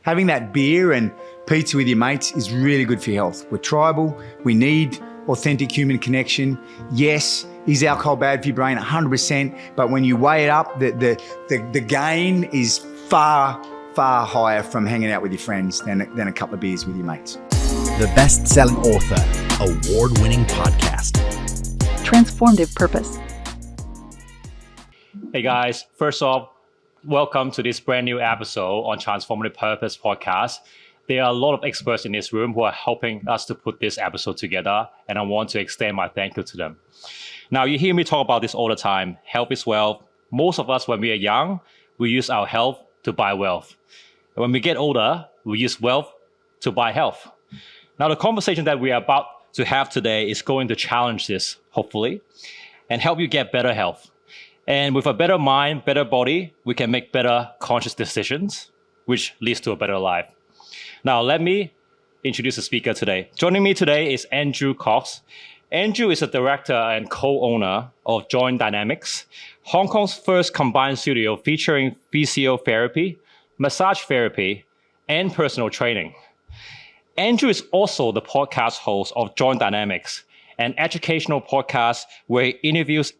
having that beer and pizza with your mates is really good for your health. We're tribal. We need authentic human connection. Yes, is alcohol bad for your brain? 100%. But when you weigh it up, the gain is far, far higher from hanging out with your friends than a couple of beers with your mates. The best-selling author, award-winning podcast. Transformative purpose. Hey guys, first off, welcome to this brand new episode on Transformative Purpose podcast. There are a lot of experts in this room who are helping us to put this episode together, and I want to extend my thank you to them. Now, you hear me talk about this all the time. Health is wealth. Most of us, when we are young, we use our health to buy wealth. And when we get older, we use wealth to buy health. Now, the conversation that we are about to have today is going to challenge this, hopefully, and help you get better health. And with a better mind, better body, we can make better conscious decisions, which leads to a better life. Now, let me introduce the speaker today. Joining me today is Andrew Cox. Andrew is a director and co-owner of Joint Dynamics, Hong Kong's first combined studio featuring physiotherapy, massage therapy, and personal training. Andrew is also the podcast host of Joint Dynamics, an educational podcast where he interviews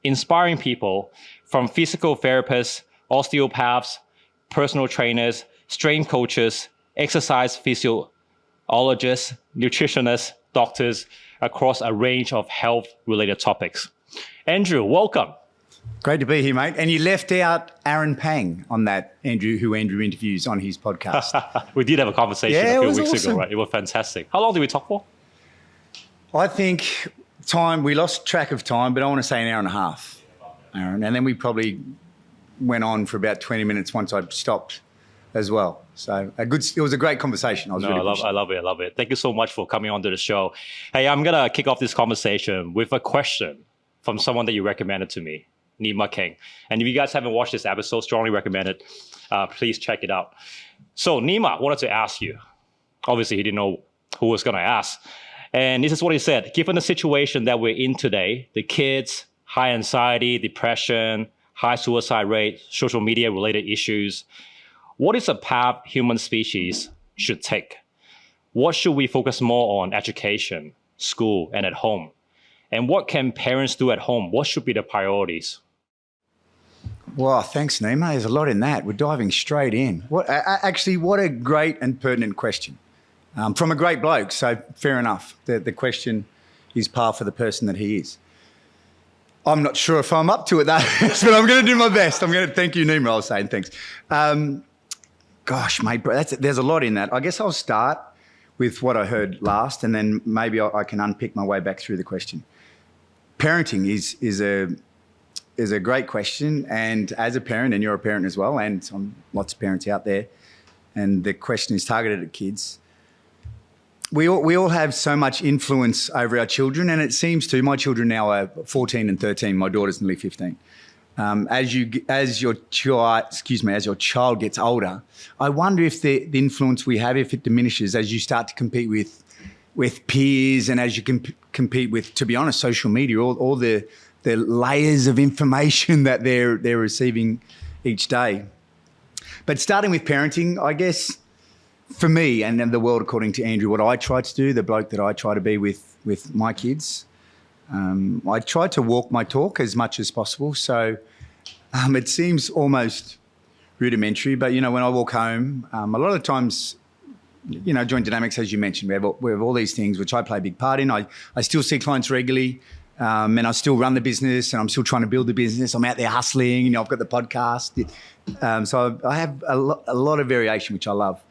inspiring people from physical therapists, osteopaths, personal trainers, strength coaches, exercise physiologists, nutritionists, doctors across a range of health-related topics. Andrew, welcome. Great to be here, mate. And you left out Aaron Pang on that, who Andrew interviews on his podcast. We did have a conversation a few weeks awesome. ago, right? It was fantastic. How long did we talk for? I think we lost track of time, but I want to say an hour and a half, Aaron. And then we probably went on for about 20 minutes once I stopped as well. So it was a great conversation. I love it. Thank you so much for coming on to the show. Hey, I'm going to kick off this conversation with a question from someone that you recommended to me, Nima King. And if you guys haven't watched this episode, strongly recommend it. Please check it out. So Nima wanted to ask you. Obviously, he didn't know who was going to ask. And this is what he said. Given the situation that we're in today, the kids, high anxiety, depression, high suicide rate, social media related issues, what is a path human species should take? What should we focus more on? Education, school, and at home? And what can parents do at home? What should be the priorities? Well, thanks, Nima. There's a lot in that. We're diving straight in. What a great and pertinent question. From a great bloke, so fair enough. The question is par for the person that he is. I'm not sure if I'm up to it, though, but I'm going to do my best. Thank you, Nima, I was saying, thanks. Gosh, mate, there's a lot in that. I guess I'll start with what I heard last, and then maybe I can unpick my way back through the question. Parenting is a great question, and as a parent, and you're a parent as well, and lots of parents out there, and the question is targeted at kids. We all have so much influence over our children, and it seems to. My children now are 14 and 13. My daughter's nearly 15. As your child gets older, I wonder if the influence we have, if it diminishes as you start to compete with peers, and as you compete with, to be honest, social media, all the layers of information that they're receiving each day. But starting with parenting, I guess, for me and the world, according to Andrew, what I try to do, the bloke that I try to be with my kids, I try to walk my talk as much as possible. So it seems almost rudimentary, but, when I walk home, a lot of times, Joint Dynamics, as you mentioned, we have all these things which I play a big part in. I still see clients regularly, and I still run the business, and I'm still trying to build the business. I'm out there hustling, I've got the podcast. So I have a lot of variation, which I love.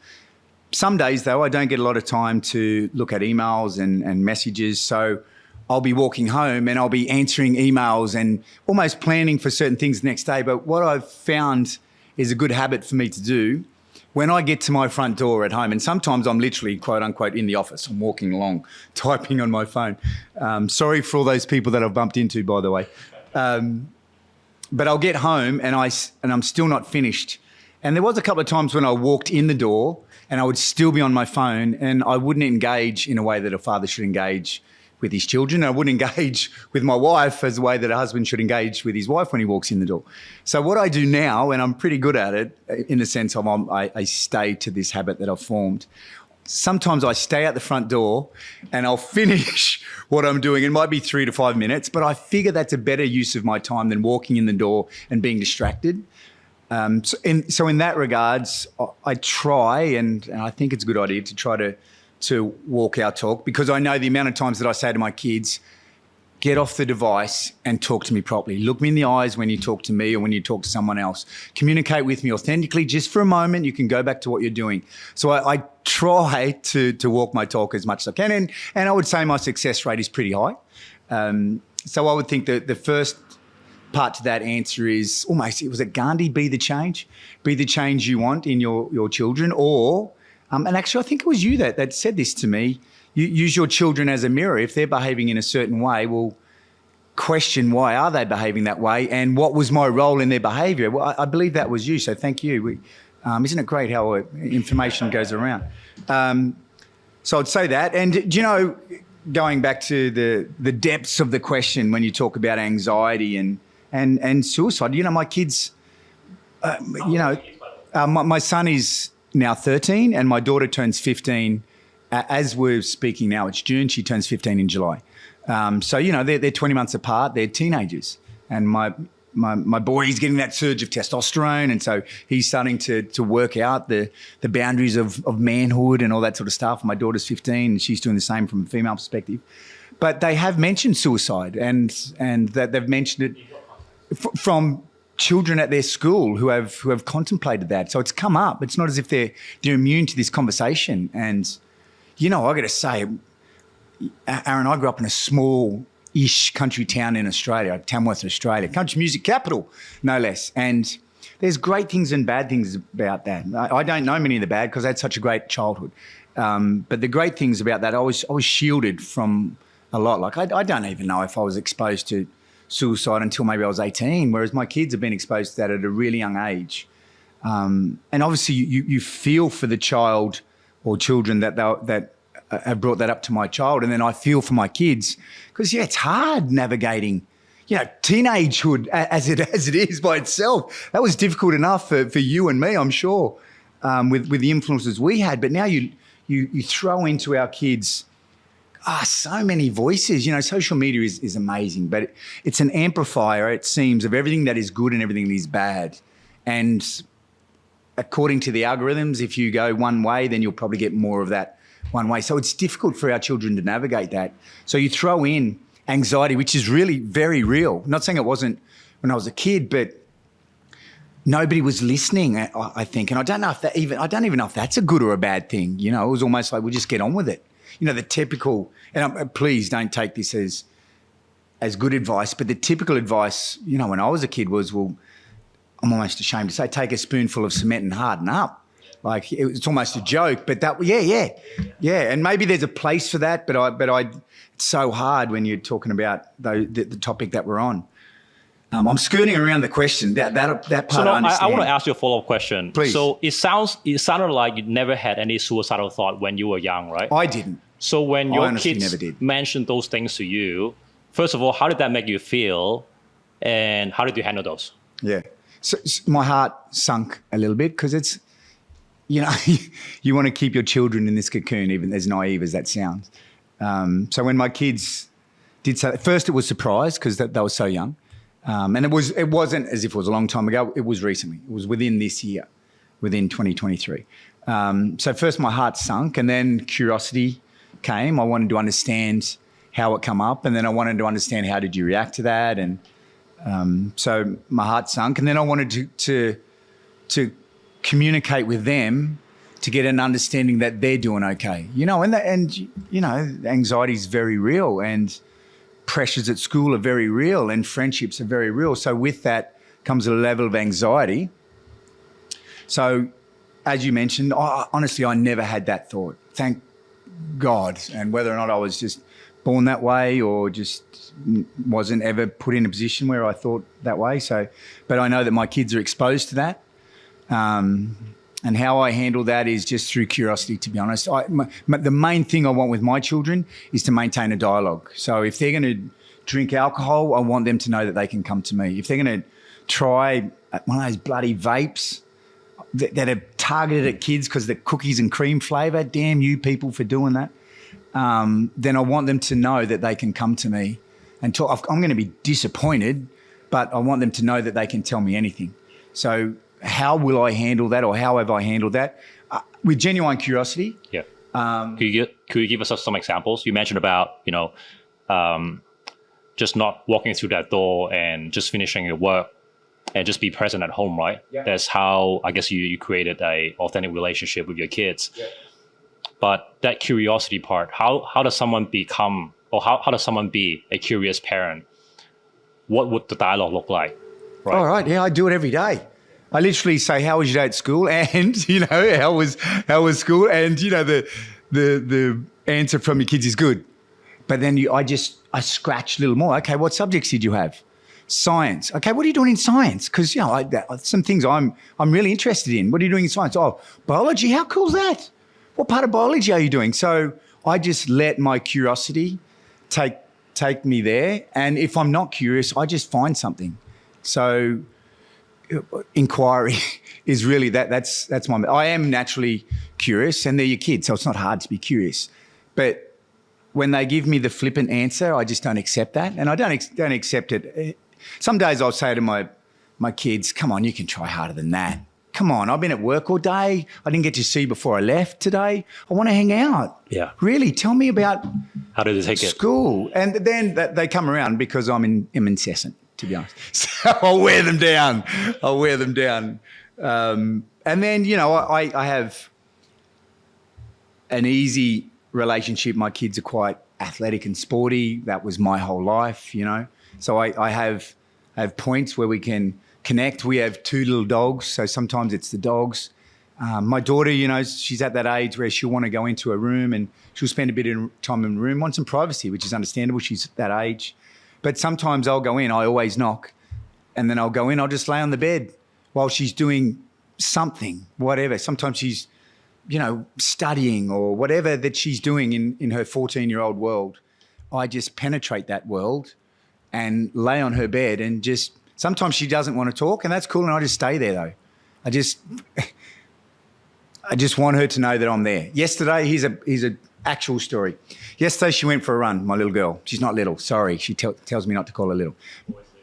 Some days, though, I don't get a lot of time to look at emails and messages. So I'll be walking home and I'll be answering emails and almost planning for certain things the next day. But what I've found is a good habit for me to do when I get to my front door at home, and sometimes I'm literally, quote unquote, in the office. I'm walking along, typing on my phone. Sorry for all those people that I've bumped into, by the way. But I'll get home and I'm still not finished. And there was a couple of times when I walked in the door and I would still be on my phone, and I wouldn't engage in a way that a father should engage with his children. I wouldn't engage with my wife as the way that a husband should engage with his wife when he walks in the door. So what I do now, and I'm pretty good at it in the sense of I stay to this habit that I've formed. Sometimes I stay at the front door and I'll finish what I'm doing. It might be 3 to 5 minutes, but I figure that's a better use of my time than walking in the door and being distracted. So in that regards, I try, and I think it's a good idea to try to walk our talk, because I know the amount of times that I say to my kids, get off the device and talk to me properly. Look me in the eyes when you talk to me or when you talk to someone else. Communicate with me authentically just for a moment. You can go back to what you're doing. So I try to walk my talk as much as I can. And I would say my success rate is pretty high. So I would think that the first part to that answer is almost, was it Gandhi, be the change? Be the change you want in your children. Or, and actually I think it was you that said this to me, you use your children as a mirror. If they're behaving in a certain way, well, question why are they behaving that way and what was my role in their behaviour? Well, I believe that was you, so thank you. Isn't it great how information goes around? So I'd say that. And, do you know, going back to the depths of the question when you talk about anxiety and suicide, you know, my kids, my son is now 13 and my daughter turns 15. As we're speaking now, it's June. She turns 15 in July. So, you know, they're 20 months apart. They're teenagers. And my boy, he's getting that surge of testosterone. And so he's starting to work out the boundaries of manhood and all that sort of stuff. My daughter's 15 and she's doing the same from a female perspective. But they have mentioned suicide and that they've mentioned it from children at their school who have contemplated that. So it's come up. It's not as if they're immune to this conversation. And, you know, I got to say, Aaron, I grew up in a small-ish country town in Australia, Tamworth, Australia, country music capital, no less. And there's great things and bad things about that. I don't know many of the bad because I had such a great childhood. But the great things about that, I was shielded from a lot. Like I don't even know if I was exposed to suicide until maybe I was 18, whereas my kids have been exposed to that at a really young age. And obviously you feel for the child or children that have brought that up to my child. And then I feel for my kids because, yeah, it's hard navigating, you know, teenagehood as it is by itself. That was difficult enough for you and me, I'm sure, with the influences we had. But now you throw into our kids so many voices. You know, social media is amazing, but it's an amplifier, it seems, of everything that is good and everything that is bad. And according to the algorithms, if you go one way, then you'll probably get more of that one way. So it's difficult for our children to navigate that. So you throw in anxiety, which is really very real. I'm not saying it wasn't when I was a kid, but nobody was listening, I think. And I don't even know if that's a good or a bad thing. You know, it was almost like, we'll just get on with it. You know, the typical, and please don't take this as good advice, but the typical advice, you know, when I was a kid was, well, I'm almost ashamed to say, take a spoonful of cement and harden up. Like it's almost a joke, but that, yeah. And maybe there's a place for that, but it's so hard when you're talking about the topic that we're on. I'm skirting around the question. That part so I understand. I want to ask you a follow-up question. Please. So it sounded like you never had any suicidal thought when you were young, right? I didn't. So when your kids never did. mentioned those things to you, first of all, how did that make you feel, and how did you handle those? Yeah. So my heart sunk a little bit because it's, you know, you want to keep your children in this cocoon, even as naive as that sounds. So when my kids did say, first it was surprise because they were so young. And it wasn't as if it was a long time ago. It was recently. It was within this year, within 2023. So first my heart sunk and then curiosity came. I wanted to understand how it come up, and then I wanted to understand how did you react to that. And so my heart sunk, and then I wanted to communicate with them to get an understanding that they're doing okay. You know, and you know, anxiety is very real, and pressures at school are very real, and friendships are very real. So with that comes a level of anxiety. So as you mentioned, honestly, I never had that thought. Thank God. And whether or not I was just born that way or just wasn't ever put in a position where I thought that way. So, but I know that my kids are exposed to that. And how I handle that is just through curiosity, to be honest. The main thing I want with my children is to maintain a dialogue. So if they're going to drink alcohol, I want them to know that they can come to me. If they're going to try one of those bloody vapes that are targeted at kids because they're cookies and cream flavour, damn you people for doing that, then I want them to know that they can come to me and talk. I'm going to be disappointed, but I want them to know that they can tell me anything. So how will I handle that, or how have I handled that? With genuine curiosity. Yeah. Could you give us some examples? You mentioned about, just not walking through that door and just finishing your work and just be present at home, right? Yeah. That's how, I guess, you created a authentic relationship with your kids. Yeah. But that curiosity part, how does someone become, or how does someone be a curious parent? What would the dialogue look like? Right? All right. Yeah, I do it every day. I literally say, "How was your day at school?" And how was school? And the answer from your kids is good. But then I scratch a little more. Okay, what subjects did you have? Science. Okay, what are you doing in science? Because some things I'm really interested in. What are you doing in science? Oh, biology. How cool is that? What part of biology are you doing? So I just let my curiosity take me there. And if I'm not curious, I just find something. So inquiry is really that's my. I am naturally curious, and they're your kids, so it's not hard to be curious. But when they give me the flippant answer, I just don't accept that, and I don't accept it. Some days I'll say to my kids, "Come on, you can try harder than that. Come on, I've been at work all day. I didn't get to see you before I left today. I want to hang out. Yeah, really, tell me about how did they take school." And then they come around because I'm incessant, to be honest. So I'll wear them down. And then, I have an easy relationship. My kids are quite athletic and sporty. That was my whole life, So I have points where we can connect. We have 2 little dogs, so sometimes it's the dogs. My daughter, she's at that age where she'll want to go into a room and she'll spend a bit of time in the room, want some privacy, which is understandable. She's at that age. But sometimes I'll go in, I always knock, and then I'll go in, I'll just lay on the bed while she's doing something, whatever. Sometimes she's, studying or whatever that she's doing in her 14-year-old world. I just penetrate that world and lay on her bed and sometimes she doesn't want to talk, and that's cool, and I just stay there though. I just want her to know that I'm there. Yesterday, here's a actual story. Yesterday, she went for a run, my little girl. She's not little, sorry. She tells me not to call her little.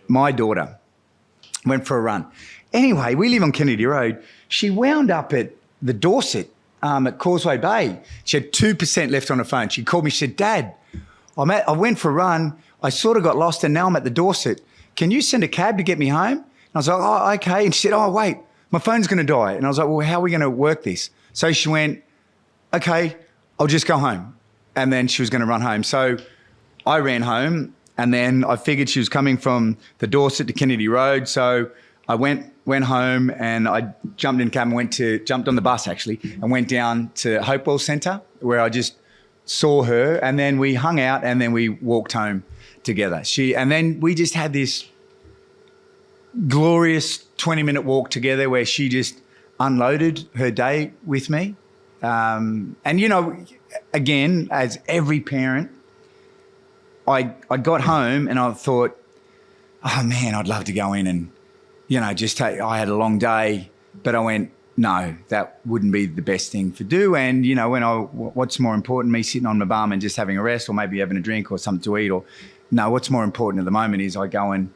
My daughter went for a run. Anyway, we live on Kennedy Road. She wound up at the Dorset at Causeway Bay. She had 2% left on her phone. She called me, she said, "Dad, I went for a run. I sort of got lost and now I'm at the Dorset. Can you send a cab to get me home?" And I was like, "Oh, okay." And she said, "Oh, wait, my phone's going to die." And I was like, "Well, how are we going to work this?" So she went, "Okay, I'll just go home." And then she was going to run home. So I ran home, and then I figured she was coming from the Dorset to Kennedy Road. So I went home, and I jumped in cab and jumped on the bus actually, and went down to Hopewell Centre where I just saw her, and then we hung out, and then we walked home together. And then we just had this glorious 20-minute walk together where she just unloaded her day with me. And, again, as every parent, I got home and I thought, "Oh, man, I'd love to go in and, I had a long day." But I went, no, that wouldn't be the best thing to do. And, what's more important, me sitting on my bum and just having a rest, or maybe having a drink or something to eat? Or no, what's more important at the moment is I go and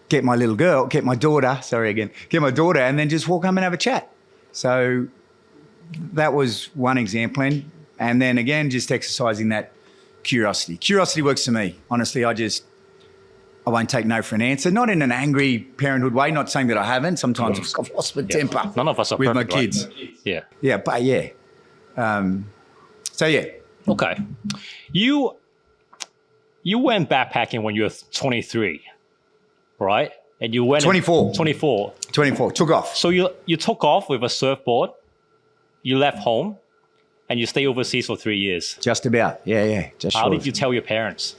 get my daughter, and then just walk home and have a chat. So that was one example. And then again, just exercising that curiosity. Curiosity works for me. Honestly, I won't take no for an answer. Not in an angry parenthood way, not saying that I haven't. Sometimes I've lost my temper. None of us are with perfect, my kids. Right? Yeah. Yeah, but yeah. So yeah. Okay. You went backpacking when you were 23, right? And you went 24. 24. Took off. So you took off with a surfboard, you left home, and you stayed overseas for 3 years. Just about. Yeah. How did you tell your parents?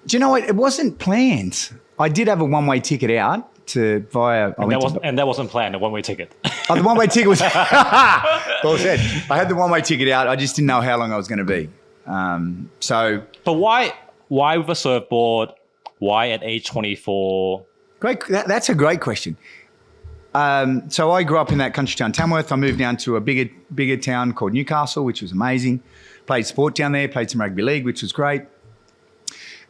Do you know what? It wasn't planned. I did have a one-way ticket out, via. That wasn't planned. The one-way ticket. Oh, the one-way ticket was well said. I had the one-way ticket out. I just didn't know how long I was going to be. But why with a surfboard? Why at age 24? Great. That's a great question. So I grew up in that country town, Tamworth. I moved down to a bigger town called Newcastle, which was amazing. Played sport down there. Played some rugby league, which was great.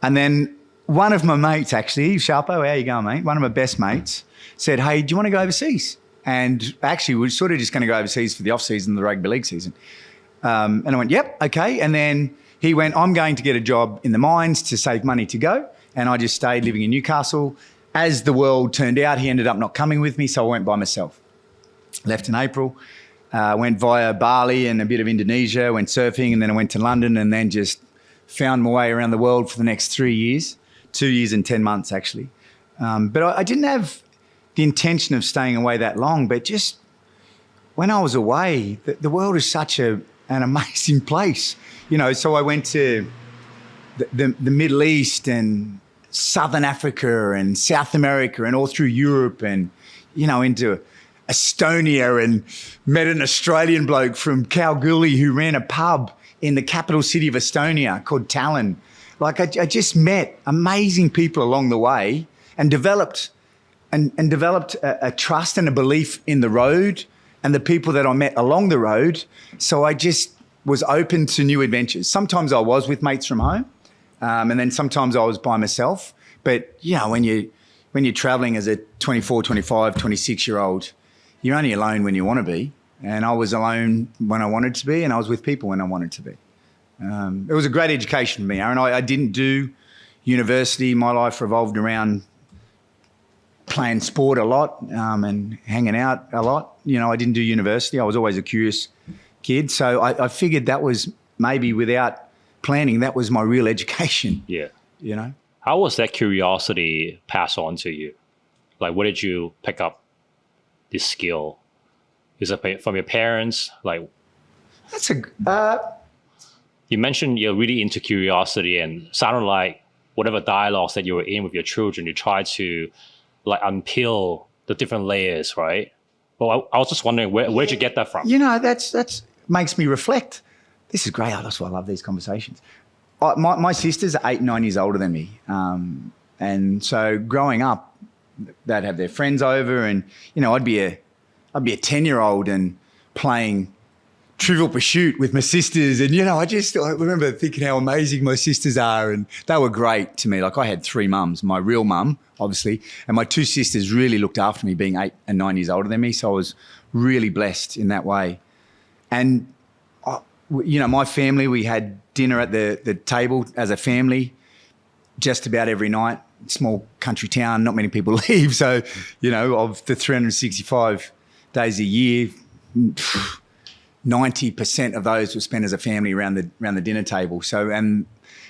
And then one of my mates, actually, Sharpo, how you going, mate? One of my best mates said, hey, do you want to go overseas? And actually, we were sort of just going to go overseas for the off-season, the rugby league season. And I went, yep, okay. And then he went, I'm going to get a job in the mines to save money to go. And I just stayed living in Newcastle. As the world turned out, he ended up not coming with me, so I went by myself. Left in April, went via Bali and a bit of Indonesia, went surfing, and then I went to London and then just found my way around the world for the next 3 years, 2 years and 10 months actually. But I didn't have the intention of staying away that long, but just when I was away, the world is such an amazing place. You know, so I went to the Middle East and Southern Africa and South America and all through Europe and, you know, into Estonia and met an Australian bloke from Kalgoorlie who ran a pub in the capital city of Estonia called Tallinn. Like I just met amazing people along the way and developed a trust and a belief in the road and the people that I met along the road. So I just was open to new adventures. Sometimes I was with mates from home, and then sometimes I was by myself. But, you know, when you're traveling as a 24, 25, 26-year-old, you're only alone when you want to be. And I was alone when I wanted to be, and I was with people when I wanted to be. It was a great education for me, Aaron. I didn't do university. My life revolved around playing sport a lot and hanging out a lot. You know, I didn't do university. I was always a curious kid. So I figured that was maybe without planning, that was my real education. Yeah. You know? How was that curiosity passed on to you? Like, where did you pick up this skill? Is it from your parents? Like, that's a. You mentioned you're really into curiosity, and sounded like whatever dialogues that you were in with your children, you tried to like unpeel the different layers, right? Well, I was just wondering where'd you get that from? You know, that's makes me reflect. This is great. That's why I love these conversations. My sisters are 8 and 9 years older than me, and so growing up, they'd have their friends over, and you know, I'd be a 10-year-old and playing Trivial Pursuit with my sisters, and you know, I remember thinking how amazing my sisters are, and they were great to me. Like I had 3 mums, my real mum, obviously, and my 2 sisters really looked after me, being 8 and 9 years older than me. So I was really blessed in that way. And you know, my family, we had dinner at the table as a family just about every night. Small country town, not many people leave. So, you know, of the 365 days a year, 90% of those were spent as a family around the dinner table. So, and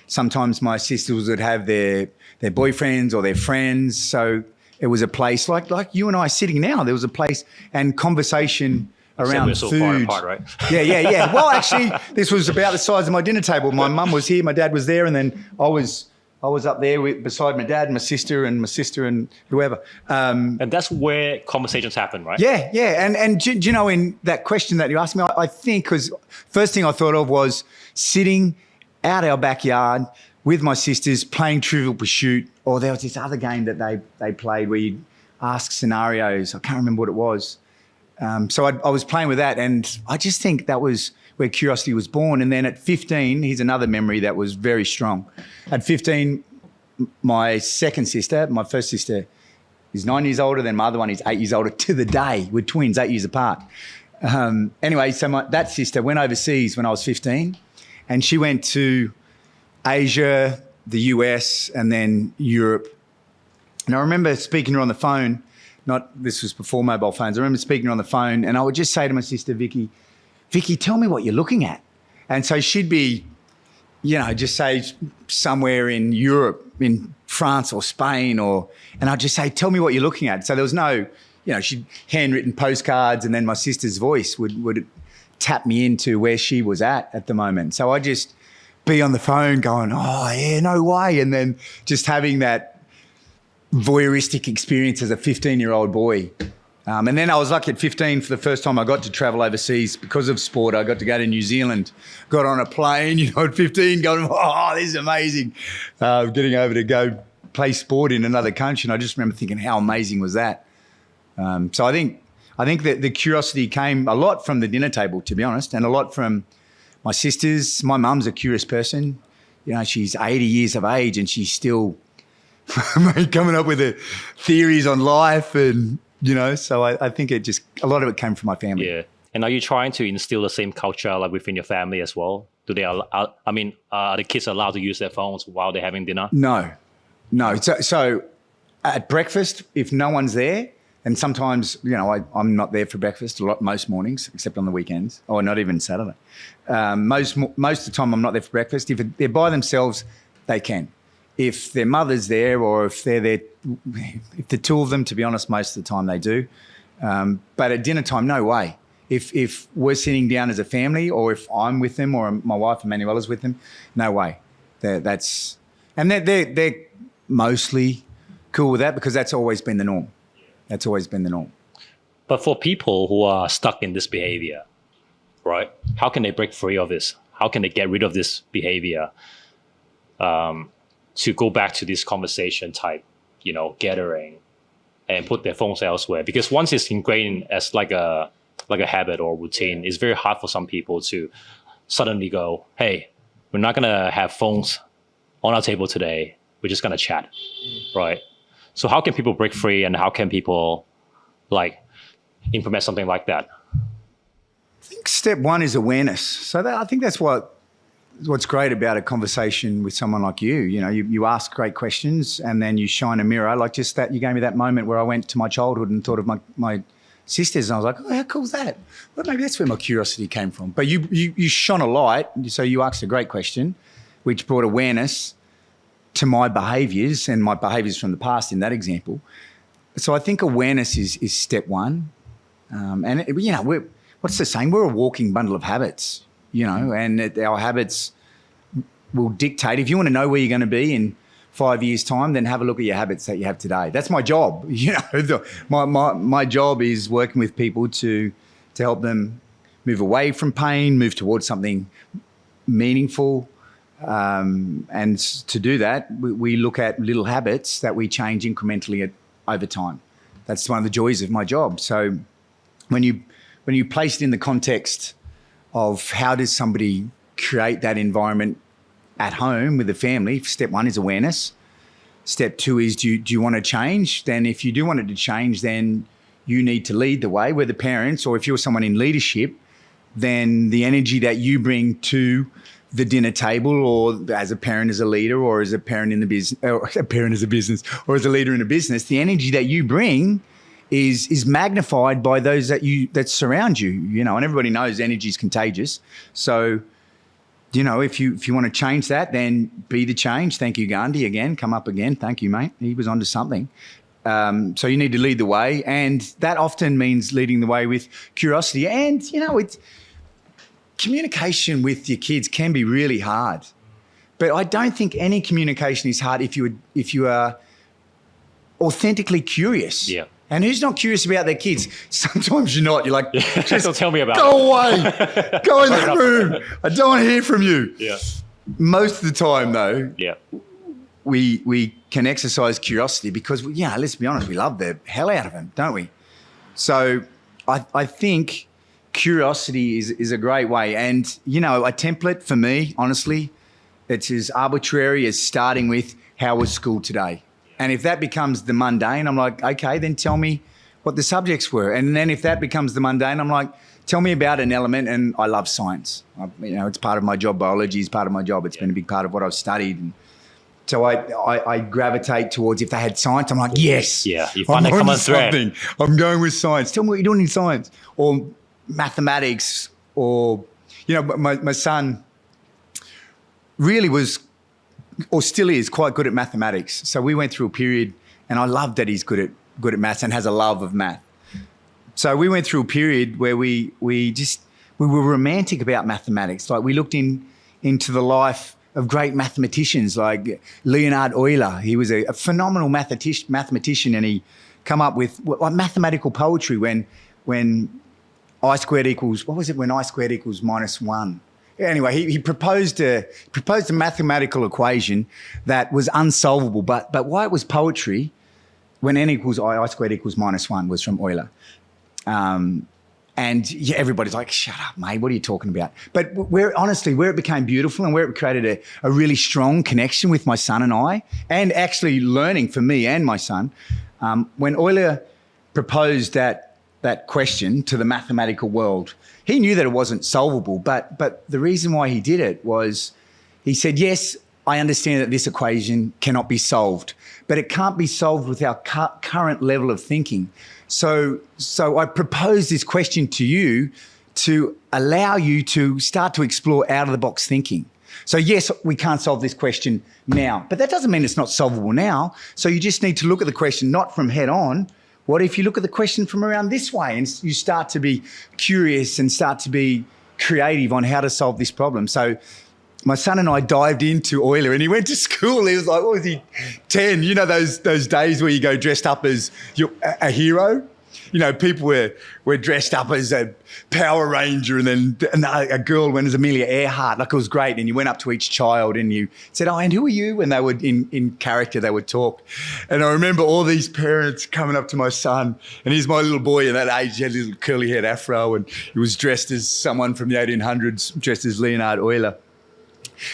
sometimes my sisters would have their boyfriends or their friends. So it was a place like you and I sitting now. There was a place and conversation around so food. Far apart, right? Yeah. Well, actually, this was about the size of my dinner table. My mum was here, my dad was there, and then I was up there beside my dad, my sister and whoever. And that's where conversations happen, right? Yeah. And do you know, in that question that you asked me, I think, because first thing I thought of was sitting out our backyard with my sisters playing Trivial Pursuit, or there was this other game that they played where you'd ask scenarios. I can't remember what it was. So I was playing with that, and I just think that was where curiosity was born. And then at 15, here's another memory that was very strong. At 15, my second sister, my first sister, is 9 years older than my other one is 8 years older to the day. We're twins, 8 years apart. Anyway, so that sister went overseas when I was 15, and she went to Asia, the US, and then Europe. And I remember speaking to her on the phone. This was before mobile phones. I remember speaking to her on the phone, and I would just say to my sister, Vicky, tell me what you're looking at. And so she'd be, you know, just say somewhere in Europe, in France or Spain, and I'd just say, tell me what you're looking at. So there was no, you know, she'd handwritten postcards, and then my sister's voice would tap me into where she was at the moment. So I'd just be on the phone going, oh, yeah, no way. And then just having that voyeuristic experience as a 15-year-old boy. And then I was lucky at 15 for the first time I got to travel overseas because of sport. I got to go to New Zealand, got on a plane, at 15, going, oh, this is amazing. Getting over to go play sport in another country. And I just remember thinking, how amazing was that? So I think that the curiosity came a lot from the dinner table, to be honest, and a lot from my sisters. My mum's a curious person. She's 80 years of age and she's still coming up with the theories on life and, so I think a lot of it came from my family. Yeah. And are you trying to instill the same culture like within your family as well? Are the kids allowed to use their phones while they're having dinner? No. So at breakfast, if no one's there, and sometimes, I'm not there for breakfast most mornings, except on the weekends, or not even Saturday. Most of the time I'm not there for breakfast. If they're by themselves, they can. If their mother's there or if they're there, if the two of them, to be honest, most of the time they do. But at dinner time, no way. If we're sitting down as a family or if I'm with them or my wife Emmanuela's with them, no way. They're mostly cool with that because that's always been the norm. That's always been the norm. But for people who are stuck in this behavior, right, how can they break free of this? How can they get rid of this behavior to go back to this conversation type, gathering and put their phones elsewhere? Because once it's ingrained as like a habit or routine, it's very hard for some people to suddenly go, hey, we're not going to have phones on our table today. We're just going to chat, right? So how can people break free and how can people implement something like that? I think step one is awareness. So I think that's what's great about a conversation with someone like you. You ask great questions and then you shine a mirror. Like just that, you gave me that moment where I went to my childhood and thought of my sisters and I was like, oh, how cool is that? Well, maybe that's where my curiosity came from. But you shone a light. So you asked a great question, which brought awareness to my behaviours and my behaviours from the past in that example. So I think awareness is step one. What's the saying? We're a walking bundle of habits, and our habits will dictate. If you want to know where you're going to be in 5 years' time, then have a look at your habits that you have today. That's my job. My job is working with people to help them move away from pain, move towards something meaningful. And to do that, we look at little habits that we change incrementally over time. That's one of the joys of my job. So when you place it in the context of how does somebody create that environment at home with the family, step one is awareness. Step two is do you want to change? Then if you do want it to change, then you need to lead the way. We're the parents, or if you're someone in leadership, then the energy that you bring to the dinner table, or as a parent, as a leader, or as a parent in the business, or a parent as a business, or as a leader in a business, the energy that you bring is magnified by those that surround you. And everybody knows energy is contagious. So, if you want to change that, then be the change. Thank you, Gandhi. Again, come up again. Thank you, mate. He was onto something. So you need to lead the way, and that often means leading the way with curiosity. And it's communication with your kids can be really hard, but I don't think any communication is hard if you are authentically curious. Yeah. And who's not curious about their kids? Sometimes you're not. You're like, just tell me about go away, go in that room. I don't want to hear from you. Yeah. Most of the time, though, yeah, we can exercise curiosity because, let's be honest, we love the hell out of them, don't we? So I think curiosity is a great way. And, a template for me, honestly, it's as arbitrary as starting with how was school today? And if that becomes the mundane, I'm like, okay, then tell me what the subjects were. And then if that becomes the mundane, I'm like, tell me about an element. And I love science. It's part of my job. Biology is part of my job. It's been a big part of what I've studied. And so I gravitate towards, if they had science, I'm like, yes. Yeah, you find a common thread. I'm going with science. Tell me what you're doing in science. Or mathematics, or, my son really was, or still is, quite good at mathematics. So we went through a period, and I love that he's good at maths and has a love of math. So we went through a period where we were romantic about mathematics. Like we looked into the life of great mathematicians like Leonhard Euler. He was a phenomenal mathematician, and he come up with mathematical poetry when I squared equals, what was it, when I squared equals -1? Anyway, he proposed a mathematical equation that was unsolvable, but why it was poetry, when n equals I squared equals -1 was from Euler. And yeah, everybody's like, shut up, mate, what are you talking about? But where it became beautiful and where it created a really strong connection with my son and I, and actually learning for me and my son, when Euler proposed that question to the mathematical world, he knew that it wasn't solvable, but the reason why he did it was he said, yes, I understand that this equation cannot be solved, but it can't be solved with our current level of thinking. So I propose this question to you to allow you to start to explore out-of-the-box thinking. So yes, we can't solve this question now, but that doesn't mean it's not solvable now. So you just need to look at the question not from head on. What if you look at the question from around this way and you start to be curious and start to be creative on how to solve this problem? So my son and I dived into Euler, and he went to school. He was like, what was he, 10? You know those days where you go dressed up as a hero? You know, people were dressed up as a Power Ranger, and then a girl went as Amelia Earhart. Like, it was great. And you went up to each child and you said, oh, and who are you? And they would, in character, they would talk. And I remember all these parents coming up to my son, and he's my little boy in that age. He had a little curly-haired afro, and he was dressed as someone from the 1800s, dressed as Leonhard Euler.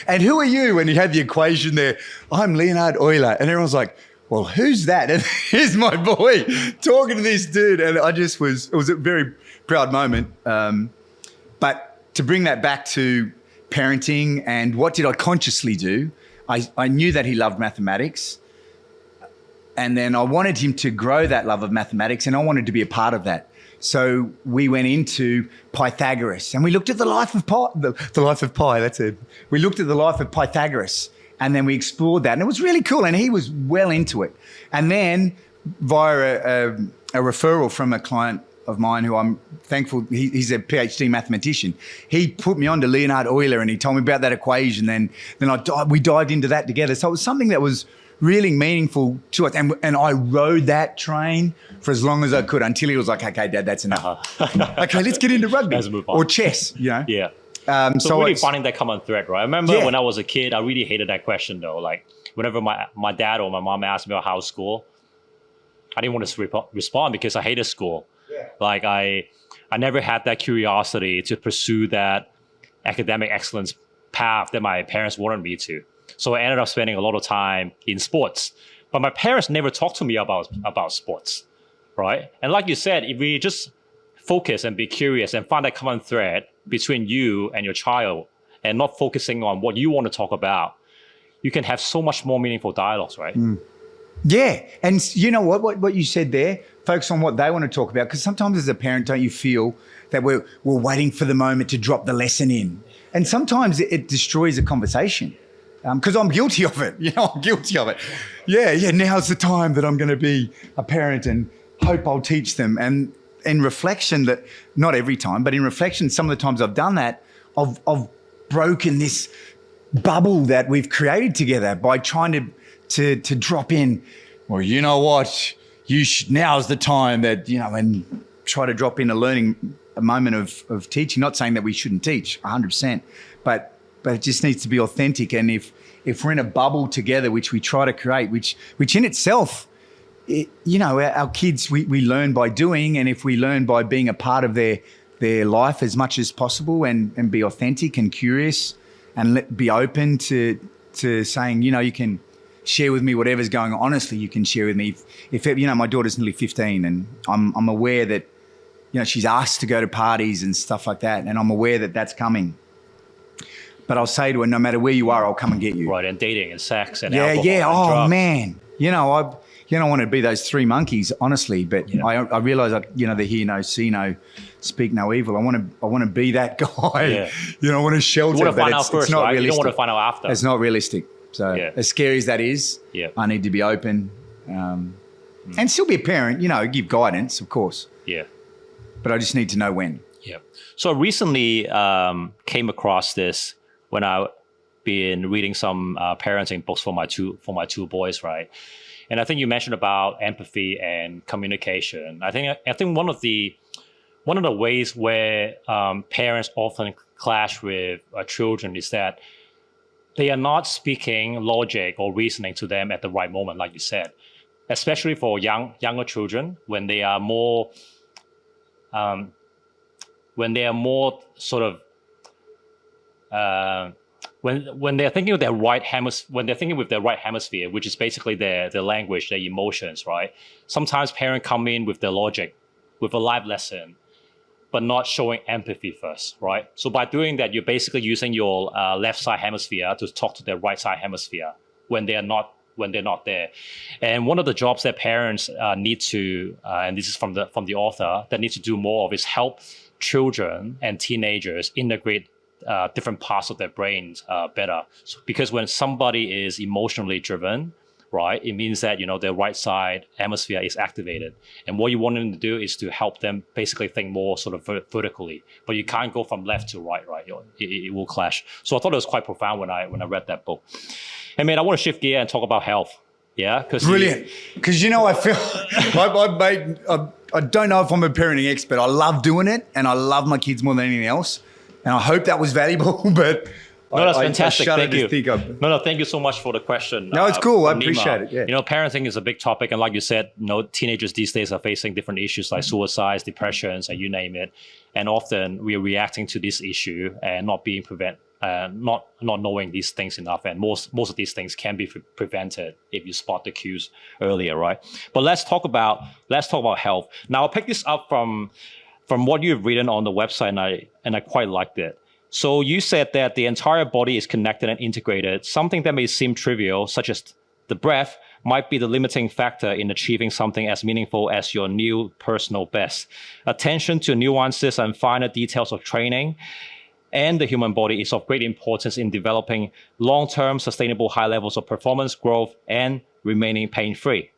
And who are you? And he had the equation there. I'm Leonhard Euler. And everyone's like, well, who's that? And here's my boy talking to this dude. And it was a very proud moment. But to bring that back to parenting and what did I consciously do? I knew that he loved mathematics. And then I wanted him to grow that love of mathematics, and I wanted to be a part of that. So we went into Pythagoras, and we looked at the life of Pi. We looked at the life of Pythagoras, and then we explored that, and it was really cool. And he was well into it. And then via a referral from a client of mine who I'm thankful, he's a PhD mathematician. He put me on to Leonhard Euler, and he told me about that equation. Then we dived into that together. So it was something that was really meaningful to us. And I rode that train for as long as I could until he was like, okay, Dad, that's enough. Okay, let's get into rugby or chess, you know? Yeah. So really finding that common thread, right? I remember when I was a kid, I really hated that question though. Like whenever my dad or my mom asked me about how school, I didn't want to respond because I hated school. Yeah. Like I never had that curiosity to pursue that academic excellence path that my parents wanted me to. So I ended up spending a lot of time in sports. But my parents never talked to me about sports, right? And like you said, if we just focus and be curious and find that common thread between you and your child and not focusing on what you want to talk about, you can have so much more meaningful dialogues, right? Mm. Yeah. And you know what you said there, focus on what they want to talk about. Because sometimes as a parent, don't you feel that we're waiting for the moment to drop the lesson in? And sometimes it destroys a conversation. Because I'm guilty of it. I'm guilty of it. Yeah, now's the time that I'm going to be a parent and hope I'll teach them. And in reflection, that not every time, but in reflection, some of the times I've done that, I've broken this bubble that we've created together by trying to drop in, well, you know what, now's the time that, and try to drop in a moment of teaching. Not saying that we shouldn't teach 100%, but it just needs to be authentic. And if we're in a bubble together, which we try to create, which in itself, our kids, we learn by doing. And if we learn by being a part of their life as much as possible and be authentic and curious and be open to saying, you can share with me whatever's going on. Honestly, you can share with me. If my daughter's nearly 15 and I'm aware that, she's asked to go to parties and stuff like that. And I'm aware that that's coming. But I'll say to her, no matter where you are, I'll come and get you. Right, and dating and sex and alcohol and drugs. Man. I don't want to be those three monkeys, honestly. But I realise, they hear no, see no, speak no evil. I want to be that guy. Yeah. I want to shelter. You want to find out first, it's not right? realistic. You don't want to find out after. It's not realistic. So as scary as that is, I need to be open and still be a parent. Give guidance, of course. Yeah. But I just need to know when. Yeah. So I recently came across this when I been reading some parenting books for my two boys, right? And I think you mentioned about empathy and communication. I think one of the ways where parents often clash with children is that they are not speaking logic or reasoning to them at the right moment, like you said. Especially for younger children, when they are more sort of when they're thinking with their right hemisphere, which is basically their language, their emotions, right? Sometimes parents come in with their logic, with a life lesson, but not showing empathy first, right? So by doing that, you're basically using your left side hemisphere to talk to their right side hemisphere when they're not there. And one of the jobs that parents need to, and this is from the author, that need to do more of is help children and teenagers integrate different parts of their brains better. So, because when somebody is emotionally driven, right, it means that, their right side hemisphere is activated. And what you want them to do is to help them basically think more sort of vertically. But you can't go from left to right? It will clash. So I thought it was quite profound when I read that book. Hey, man, I want to shift gear and talk about health. Yeah? Brilliant. Because, I feel, I don't know if I'm a parenting expert. I love doing it, and I love my kids more than anything else. And I hope that was valuable, but... No, that's fantastic. Thank you. No, thank you so much for the question. No, it's cool. I appreciate it. Yeah. Parenting is a big topic, and like you said, teenagers these days are facing different issues like suicides, depressions, and you name it. And often we are reacting to this issue and not knowing these things enough. And most of these things can be prevented if you spot the cues earlier, right? But let's talk about health. Now, I'll pick this up from what you've written on the website, and I quite liked it. So you said that the entire body is connected and integrated. Something that may seem trivial, such as the breath, might be the limiting factor in achieving something as meaningful as your new personal best. Attention to nuances and finer details of training and the human body is of great importance in developing long-term sustainable high levels of performance, growth, and remaining pain-free.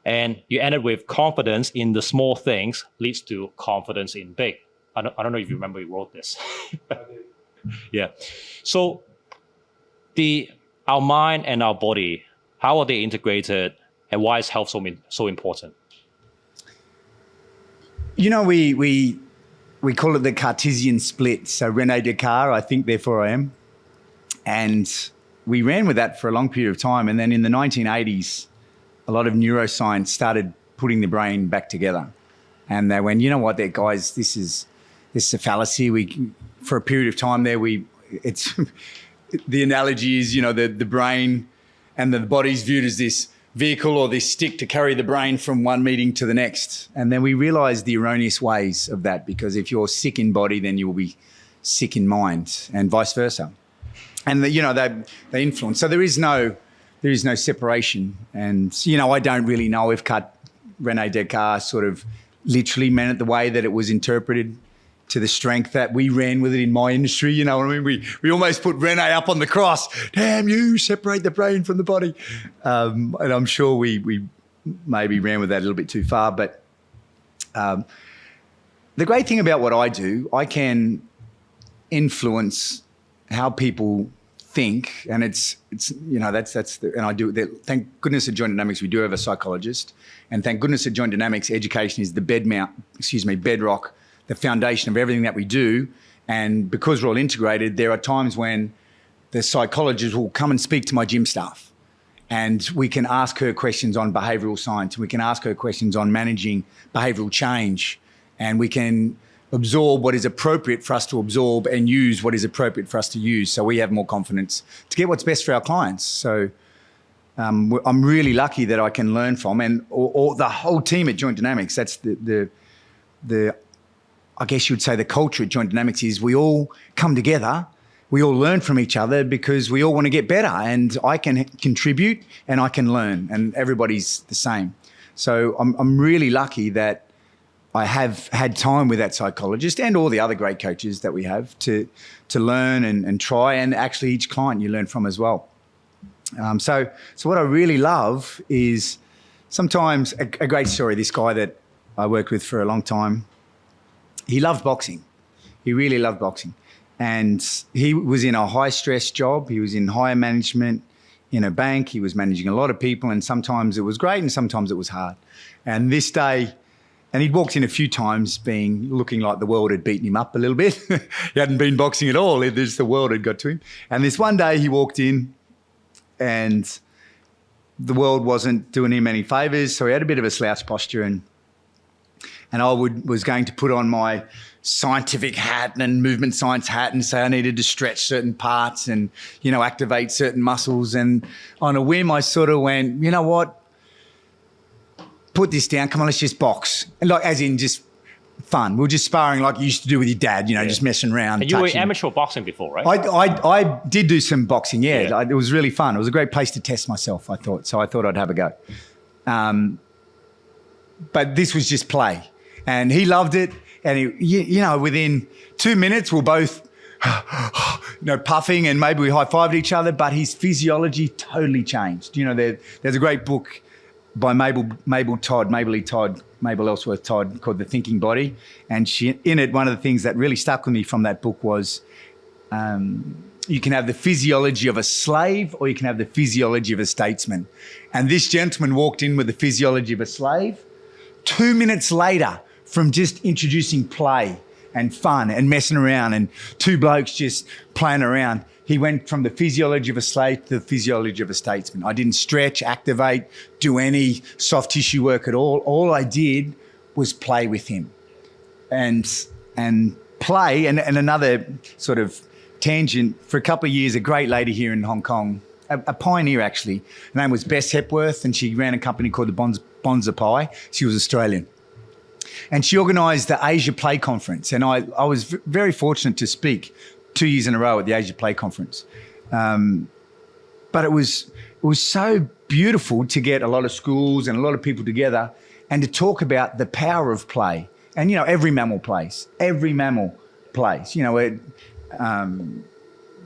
And you ended with confidence in the small things leads to confidence in big. I don't know if you remember you wrote this. Yeah. So our mind and our body, how are they integrated, and why is health so important? We call it the Cartesian split. So René Descartes, I think, therefore I am. And we ran with that for a long period of time. And then in the 1980s, a lot of neuroscience started putting the brain back together. And they went, you know what, guys, this is a fallacy. For a period of time there, the analogy is, the brain and the body's viewed as this vehicle or this stick to carry the brain from one meeting to the next. And then we realized the erroneous ways of that, because if you're sick in body, then you'll be sick in mind, and vice versa. And they influence. So there is no separation. And I don't really know if René Descartes sort of literally meant it the way that it was interpreted, to the strength that we ran with it in my industry. You know what I mean? We almost put René up on the cross. Damn you, separate the brain from the body. And I'm sure we maybe ran with that a little bit too far. But the great thing about what I do, I can influence how people think, and it's and I do that. Thank goodness at Joint Dynamics we do have a psychologist, and thank goodness at Joint Dynamics education is the bedrock, the foundation of everything that we do. And because we're all integrated, there are times when the psychologist will come and speak to my gym staff, and we can ask her questions on behavioural science, and we can ask her questions on managing behavioural change, and we can absorb what is appropriate for us to absorb and use what is appropriate for us to use, so we have more confidence to get what's best for our clients. So I'm really lucky that I can learn from, and or the whole team at Joint Dynamics. That's the I guess you would say the culture at Joint Dynamics is we all come together, we all learn from each other because we all want to get better, and I can contribute and I can learn, and everybody's the same. So I'm really lucky that I have had time with that psychologist and all the other great coaches that we have to learn and try, and actually each client you learn from as well. So what I really love is sometimes a great story. This guy that I worked with for a long time, he loved boxing. He really loved boxing. And he was in a high-stress job. He was in higher management in a bank. He was managing a lot of people, and sometimes it was great and sometimes it was hard. And this day, and he'd walked in a few times looking like the world had beaten him up a little bit. He hadn't been boxing at all. Just the world had got to him. And this one day he walked in and the world wasn't doing him any favours, so he had a bit of a slouch posture, and I was going to put on my scientific hat and movement science hat and say I needed to stretch certain parts and, activate certain muscles. And on a whim, I sort of went, you know what? Put this down. Come on, let's just box. And as in just fun. We were just sparring like you used to do with your dad, just messing around. And you were in amateur boxing before, right? I did do some boxing, yeah. It was really fun. It was a great place to test myself, I thought. So I thought I'd have a go. But this was just play. And he loved it. And, within 2 minutes, we're both, puffing, and maybe we high-fived each other, but his physiology totally changed. There's a great book by Mabel Ellsworth Todd called The Thinking Body. And in it, one of the things that really stuck with me from that book was you can have the physiology of a slave or you can have the physiology of a statesman. And this gentleman walked in with the physiology of a slave. 2 minutes later, from just introducing play and fun and messing around and two blokes just playing around, he went from the physiology of a slave to the physiology of a statesman. I didn't stretch, activate, do any soft tissue work at all. All I did was play with him. And play, and another sort of tangent, for a couple of years, a great lady here in Hong Kong, a pioneer actually, her name was Bess Hepworth, and she ran a company called the Bonza Pie. She was Australian. And she organised the Asia Play Conference. And I was very fortunate to speak 2 years in a row at the Asia Play Conference. But it was so beautiful to get a lot of schools and a lot of people together and to talk about the power of play. And, every mammal plays. Every mammal plays.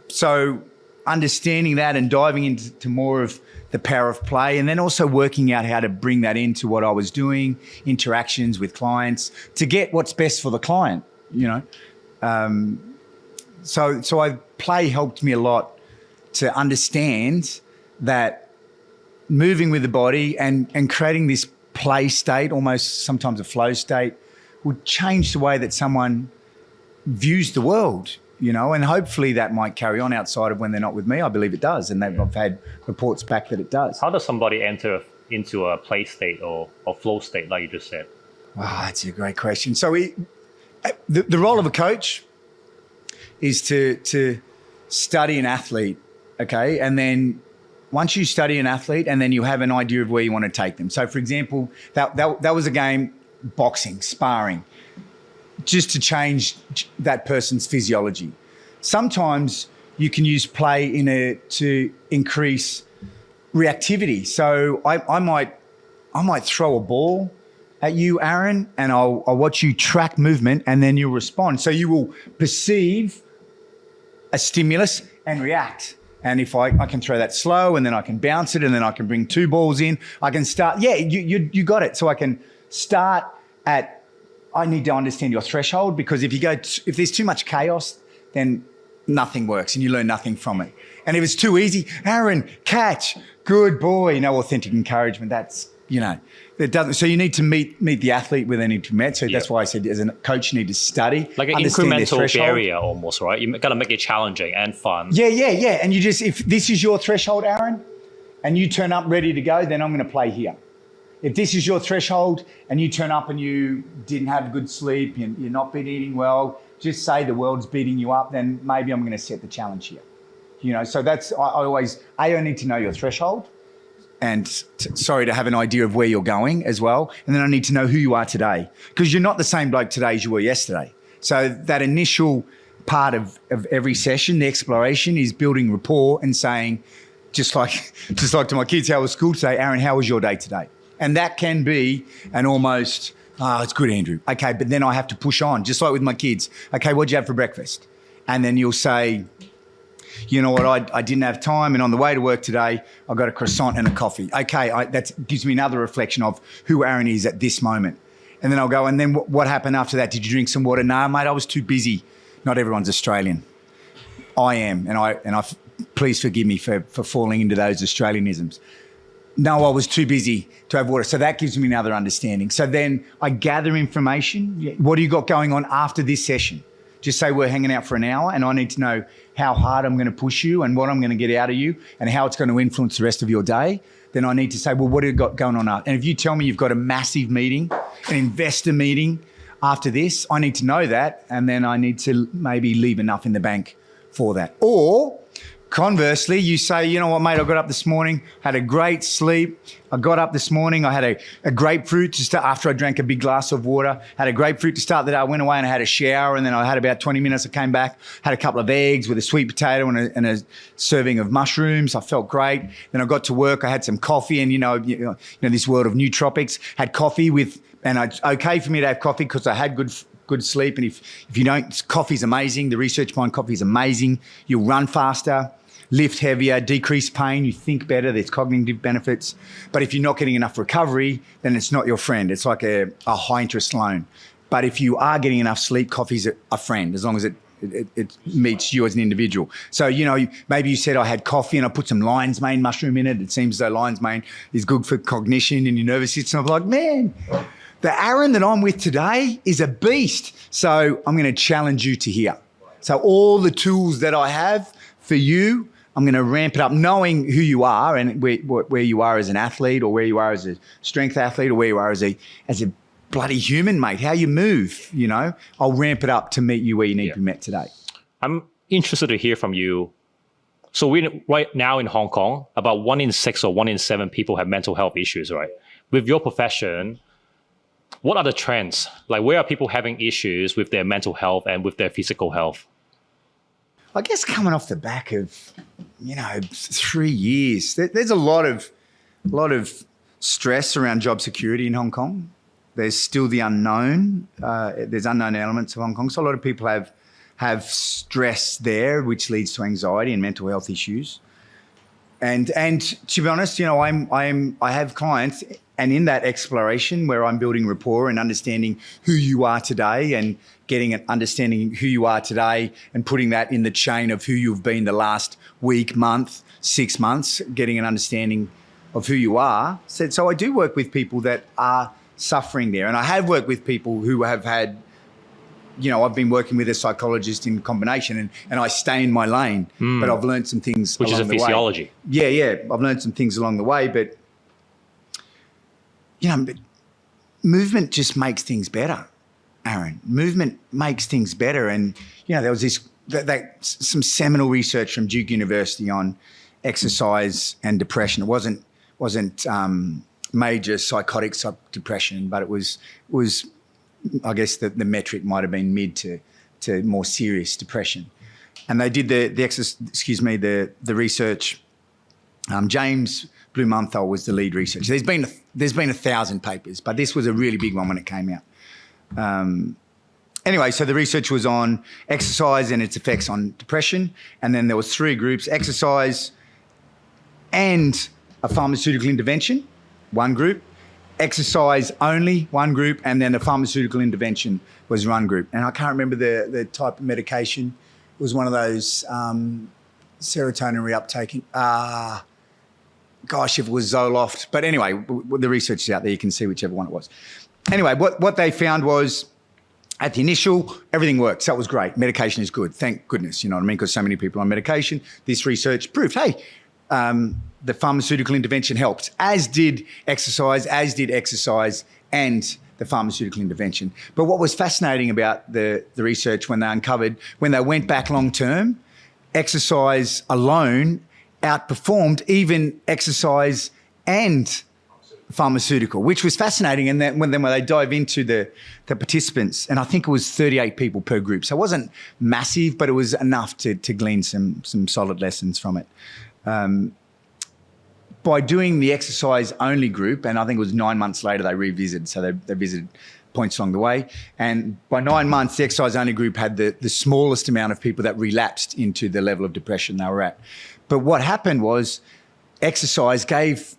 So understanding that and diving into more of the power of play, and then also working out how to bring that into what I was doing, interactions with clients, to get what's best for the client, So play helped me a lot to understand that moving with the body and creating this play state, almost sometimes a flow state, would change the way that someone views the world. And hopefully that might carry on outside of when they're not with me. I believe it does. And I've had reports back that it does. How does somebody enter into a play state or flow state, like you just said? Wow, that's a great question. So the role of a coach is to study an athlete, okay? And then once you study an athlete and then you have an idea of where you want to take them. So, for example, that was a game, boxing, sparring, just to change that person's physiology. Sometimes you can use play to increase reactivity. So I might throw a ball at you, Aaron, and I'll watch you track movement and then you'll respond. So you will perceive a stimulus and react. And if I can throw that slow and then I can bounce it and then I can bring two balls in, I can start, you got it. So I can start I need to understand your threshold, because if there's too much chaos, then nothing works and you learn nothing from it. And if it's too easy, Aaron, catch, good boy, authentic encouragement, that's, it doesn't. So you need to meet the athlete where they need to be met. So that's why I said as a coach, you need to study. Like an incremental barrier almost, right? You got to make it challenging and fun. Yeah. And you just, if this is your threshold, Aaron, and you turn up ready to go, then I'm going to play here. If this is your threshold and you turn up and you didn't have good sleep, you're not been eating well, just say the world's beating you up, then maybe I'm going to set the challenge here. So that's, I need to know your threshold and to have an idea of where you're going as well. And then I need to know who you are today, because you're not the same bloke today as you were yesterday. So that initial part of every session, the exploration, is building rapport and saying, just like to my kids, how was school today? Aaron, how was your day today? And that can be an almost, it's good, Andrew. Okay, but then I have to push on, just like with my kids. Okay, what'd you have for breakfast? And then you'll say, you know what, I didn't have time, and on the way to work today, I got a croissant and a coffee. Okay, that gives me another reflection of who Aaron is at this moment. And then I'll go, and then what happened after that? Did you drink some water? No, mate, I was too busy. Not everyone's Australian. I am, please forgive me for falling into those Australianisms. No, I was too busy to have water. So that gives me another understanding. So then I gather information. What do you got going on after this session? Just say we're hanging out for an hour and I need to know how hard I'm going to push you and what I'm going to get out of you and how it's going to influence the rest of your day. Then I need to say, well, what have you got going on? And if you tell me you've got a massive meeting, an investor meeting after this, I need to know that. And then I need to maybe leave enough in the bank for that. Or conversely, you say, you know what, mate, I got up this morning, had a great sleep. I got up this morning, I had a grapefruit to start after I drank a big glass of water, had a grapefruit to start the day. I went away and I had a shower and then I had about 20 minutes. I came back, had a couple of eggs with a sweet potato and a serving of mushrooms. I felt great. Then I got to work, I had some coffee and, you know this world of nootropics, had coffee and it's okay for me to have coffee because I had good sleep. And if you don't, coffee's amazing. The research behind coffee is amazing. You'll run faster, lift heavier, decrease pain, you think better, there's cognitive benefits. But if you're not getting enough recovery, then it's not your friend. It's like a high interest loan. But if you are getting enough sleep, coffee's a friend, as long as it meets you as an individual. So, maybe you said I had coffee and I put some lion's mane mushroom in it. It seems as though lion's mane is good for cognition and your nervous system. I'm like, man, the Aaron that I'm with today is a beast. So I'm going to challenge you to here. So all the tools that I have for you, I'm going to ramp it up, knowing who you are and where you are as an athlete or where you are as a strength athlete or where you are as a bloody human, mate, how you move, I'll ramp it up to meet you where you need to be met today. I'm interested to hear from you. So right now in Hong Kong, about 1 in 6 or 1 in 7 people have mental health issues, right? With your profession, what are the trends? Like, where are people having issues with their mental health and with their physical health? I guess coming off the back of, 3 years, there's a lot of stress around job security in Hong Kong. There's still the unknown. There's unknown elements of Hong Kong. So a lot of people have stress there, which leads to anxiety and mental health issues. And to be honest, I have clients, and in that exploration where I'm building rapport and understanding who you are today and getting an understanding who you are today and putting that in the chain of who you've been the last week, month, 6 months, getting an understanding of who you are. So I do work with people that are suffering there. And I have worked with people who have had, I've been working with a psychologist in combination and I stay in my lane, but I've learned some things Which along is a the physiology. way. Yeah. I've learned some things along the way, but, movement just makes things better, Aaron. Movement makes things better. And, there was some seminal research from Duke University on exercise and depression. It wasn't major psychotic depression, but it was I guess the metric might have been mid to more serious depression. And they did the research. James Blumenthal was the lead researcher. There's been 1,000 papers, but this was a really big one when it came out. Anyway, so the research was on exercise and its effects on depression, and then there was 3 groups: exercise and a pharmaceutical intervention, one group; exercise only, one group; and then a pharmaceutical intervention was one group. And I can't remember the type of medication. It was one of those serotonin reuptaking. Gosh, if it was Zoloft. But anyway, the research is out there. You can see whichever one it was. Anyway, what they found was at the initial, everything worked. So that was great. Medication is good. Thank goodness, you know what I mean? Because so many people on medication. This research proved, hey, the pharmaceutical intervention helped, as did exercise and the pharmaceutical intervention. But what was fascinating about the research when they went back long term, exercise alone outperformed even exercise and pharmaceutical, which was fascinating. And then when they dive into the participants, and I think it was 38 people per group. So it wasn't massive, but it was enough to glean some solid lessons from it. By doing the exercise only group, and I think it was 9 months later they revisited, so they visited points along the way. And by 9 months, the exercise only group had the smallest amount of people that relapsed into the level of depression they were at. But what happened was exercise gave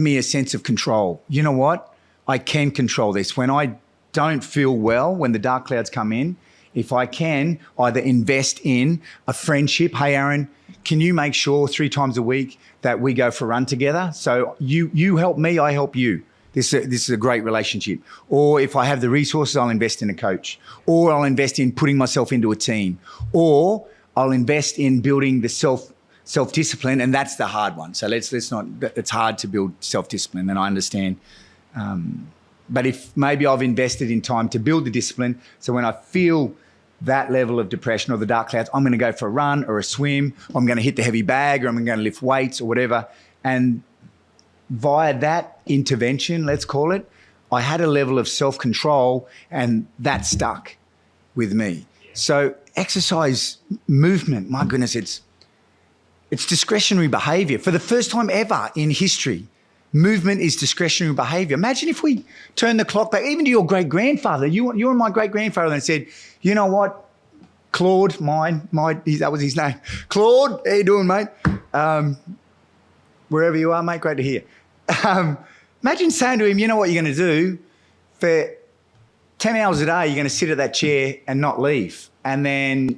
me a sense of control. You know what? I can control this. When I don't feel well, when the dark clouds come in, if I can, either invest in a friendship. Hey, Aaron, can you make sure 3 times a week that we go for a run together? So you help me, I help you. This is a great relationship. Or if I have the resources, I'll invest in a coach. Or I'll invest in putting myself into a team. Or I'll invest in building the self-discipline, and that's the hard one. So let's not, it's hard to build self-discipline, and I understand. But if maybe I've invested in time to build the discipline, so when I feel that level of depression or the dark clouds, I'm going to go for a run or a swim, I'm going to hit the heavy bag, or I'm going to lift weights or whatever. And via that intervention, let's call it, I had a level of self-control, and that stuck with me. So exercise, movement, my goodness, it's discretionary behavior. For the first time ever in history, movement is discretionary behavior. Imagine if we turn the clock back, even to your great-grandfather. You were my great-grandfather, and said, you know what, Claude, that was his name. Claude, how you doing, mate? Wherever you are, mate, great to hear. Imagine saying to him, you know what you're going to do? For 10 hours a day, you're going to sit at that chair and not leave. And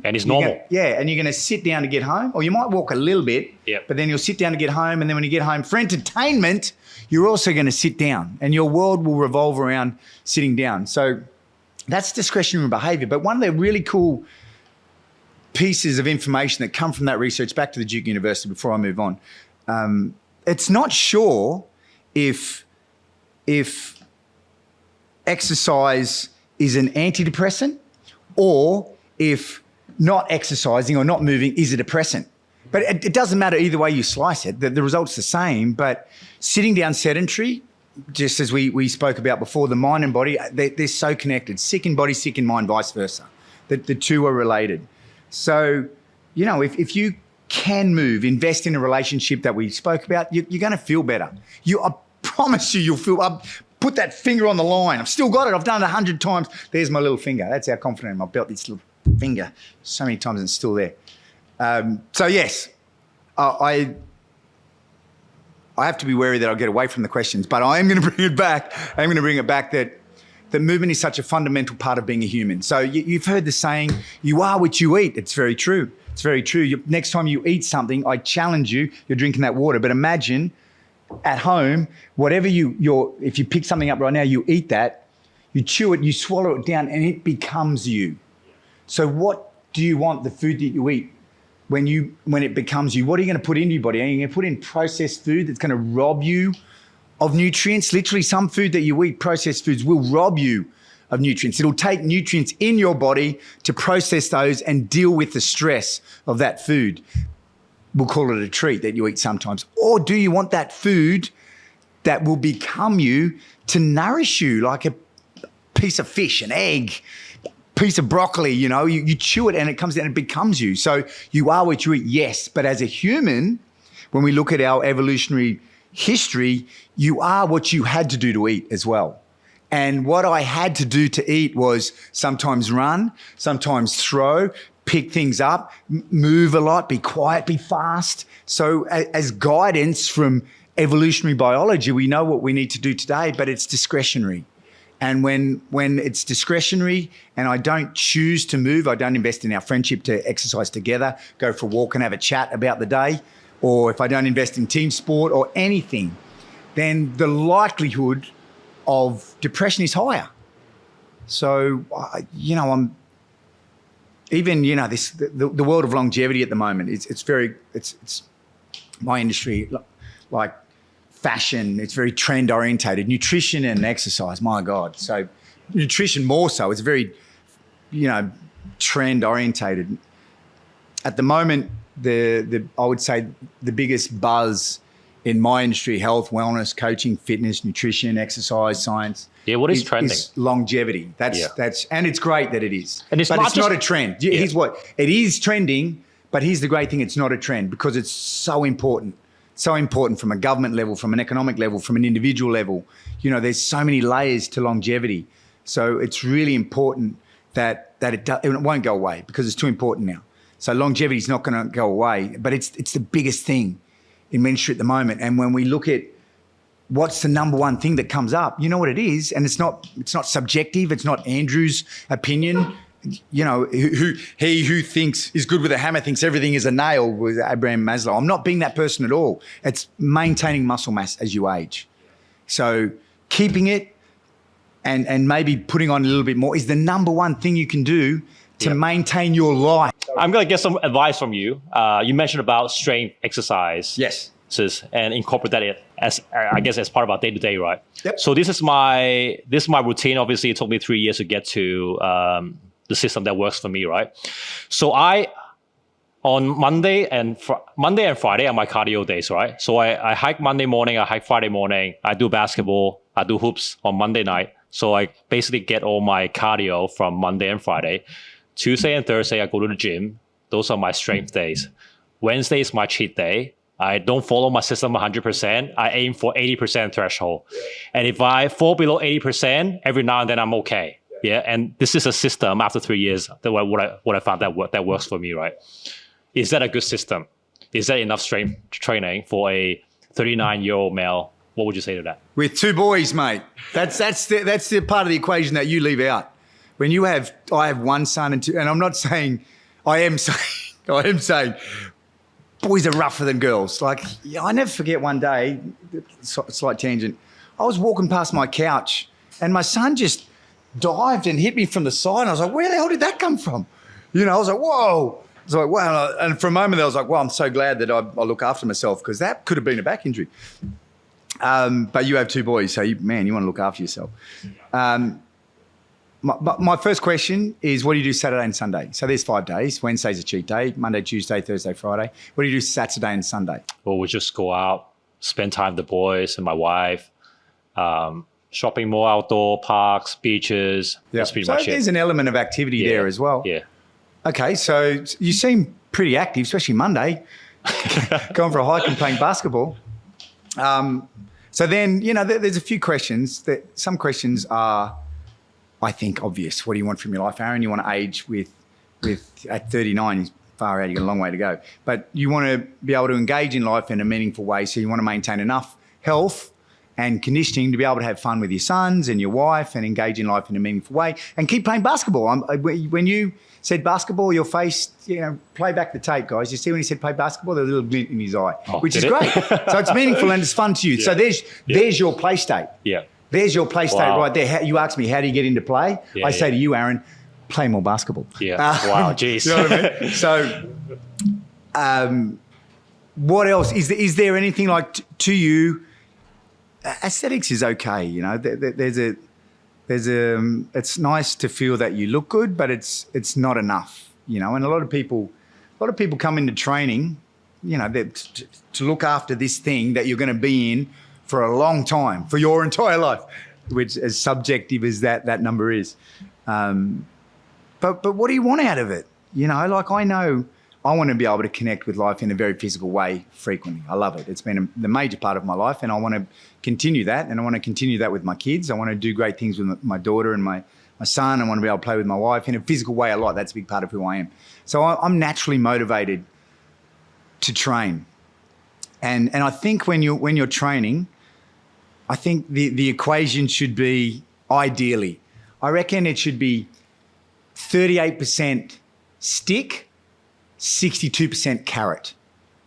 it's normal. And you're going to sit down to get home, or you might walk a little bit, but then you'll sit down to get home, and then when you get home for entertainment, you're also going to sit down, and your world will revolve around sitting down. So that's discretionary behavior. But one of the really cool pieces of information that come from that research, back to the Duke University before I move on, it's not sure if exercise is an antidepressant or if not exercising or not moving is a depressant. But it doesn't matter either way you slice it. The result's the same. But sitting down sedentary, just as we spoke about before, the mind and body, they're so connected. Sick in body, sick in mind, vice versa. The two are related. So, you know, if you can move, invest in a relationship that we spoke about, you're going to feel better. I promise you'll feel... Put that finger on the line. I've still got it. I've done it 100 times. There's my little finger. That's how confident I am. I've built this little finger so many times and it's still there. So yes, I have to be wary that I'll get away from the questions, but I am going to bring it back. I'm going to bring it back that movement is such a fundamental part of being a human. So you've heard the saying, you are what you eat. It's very true. It's very true. Next time you eat something, I challenge you, you're drinking that water, but imagine at home, whatever if you pick something up right now, you eat that, you chew it, you swallow it down, and it becomes you. So what do you want the food that you eat when it becomes you? What are you going to put into your body? Are you going to put in processed food that's going to rob you of nutrients? Literally, some food that you eat, processed foods, will rob you of nutrients. It'll take nutrients in your body to process those and deal with the stress of that food. We'll call it a treat that you eat sometimes. Or do you want that food that will become you to nourish you, like a piece of fish, an egg, piece of broccoli, you know, you chew it and it comes down and it becomes you. So you are what you eat, yes. But as a human, when we look at our evolutionary history, you are what you had to do to eat as well. And what I had to do to eat was sometimes run, sometimes throw, pick things up, move a lot, be quiet, be fast. So as guidance from evolutionary biology, we know what we need to do today, but it's discretionary. And when it's discretionary and I don't choose to move, I don't invest in our friendship to exercise together, go for a walk and have a chat about the day, or if I don't invest in team sport or anything, then the likelihood of depression is higher. So, you know, the world of longevity at the moment, it's my industry, like fashion, it's very trend orientated. Nutrition and exercise, my God. So nutrition more so, it's very, trend orientated. At the moment, I would say the biggest buzz in my industry, health, wellness, coaching, fitness, nutrition, exercise, science. Yeah, what is trending? Is longevity. That's and it's great that it is. And it's not a trend. Yeah. Here's what it is trending, but here's the great thing: it's not a trend because it's so important. So important from a government level, from an economic level, from an individual level. You know, there's so many layers to longevity. So it's really important that it won't go away because it's too important now. So longevity is not going to go away, but it's the biggest thing in ministry at the moment. And when we look at what's the number one thing that comes up, you know what it is, and it's not subjective. It's not Andrew's opinion. he who thinks is good with a hammer thinks everything is a nail with Abraham Maslow. I'm not being that person at all. It's maintaining muscle mass as you age. So keeping it and maybe putting on a little bit more is the number one thing you can do to maintain your life. I'm going to get some advice from you. You mentioned about strength exercise. Yes. And incorporate that as I guess as part of our day to day, right? Yep. So this is my routine. Obviously, it took me 3 years to get to the system that works for me, right? So on Monday and Friday are my cardio days, right? So I hike Monday morning, I hike Friday morning, I do basketball, I do hoops on Monday night. So I basically get all my cardio from Monday and Friday. Tuesday and Thursday, I go to the gym. Those are my strength days. Wednesday is my cheat day. I don't follow my system 100%. I aim for 80% threshold. And if I fall below 80%, every now and then I'm okay. Yeah. And this is a system after 3 years that what I found that works for me, right? Is that a good system? Is that enough strength training for a 39-year-old male? What would you say to that? With 2 boys, mate. That's the part of the equation that you leave out. When I have 1 son and 2, and I'm not saying, I am saying boys are rougher than girls. Like, I never forget one day, slight tangent, I was walking past my couch and my son just dived and hit me from the side. And I was like, where the hell did that come from? I was like, whoa. I was like, wow. And for a moment, I was like, well, I'm so glad that I look after myself because that could have been a back injury. But you have 2 boys, so you want to look after yourself. My first question is, what do you do Saturday and Sunday? So there's 5 days. Wednesday's a cheat day, Monday, Tuesday, Thursday, Friday. What do you do Saturday and Sunday? Well, we just go out, spend time with the boys and my wife, shopping more outdoor parks, beaches. Yeah. That's pretty much it. There's an element of activity there as well. Yeah. Okay, so you seem pretty active, especially Monday, going for a hike and playing basketball. So then, there's a few questions. Some questions are, I think, obvious. What do you want from your life, Aaron? You want to age with at 39, is far out, you've got a long way to go. But you want to be able to engage in life in a meaningful way. So you want to maintain enough health and conditioning to be able to have fun with your sons and your wife and engage in life in a meaningful way and keep playing basketball. When you said basketball, your face, play back the tape, guys. You see when he said play basketball, there's a little glint in his eye, which is great. So it's meaningful and it's fun to you. Yeah. So there's your play state. Yeah. There's your play state right there. You asked me, how do you get into play? I say to you, Aaron, play more basketball. Yeah. Wow, geez. You know what I mean? So what else? Is there anything like to you? Aesthetics is okay. It's nice to feel that you look good, but it's not enough, and a lot of people come into training, to look after this thing that you're going to be in for a long time, for your entire life, which as subjective as that number is. But what do you want out of it? I know I want to be able to connect with life in a very physical way frequently. I love it. It's been the major part of my life, and I want to continue that, and I want to continue that with my kids. I want to do great things with my daughter and my son. I want to be able to play with my wife in a physical way a lot. That's a big part of who I am. So I'm naturally motivated to train. And I think when you're training, I think the equation should be, ideally, I reckon it should be 38% stick, 62% carrot.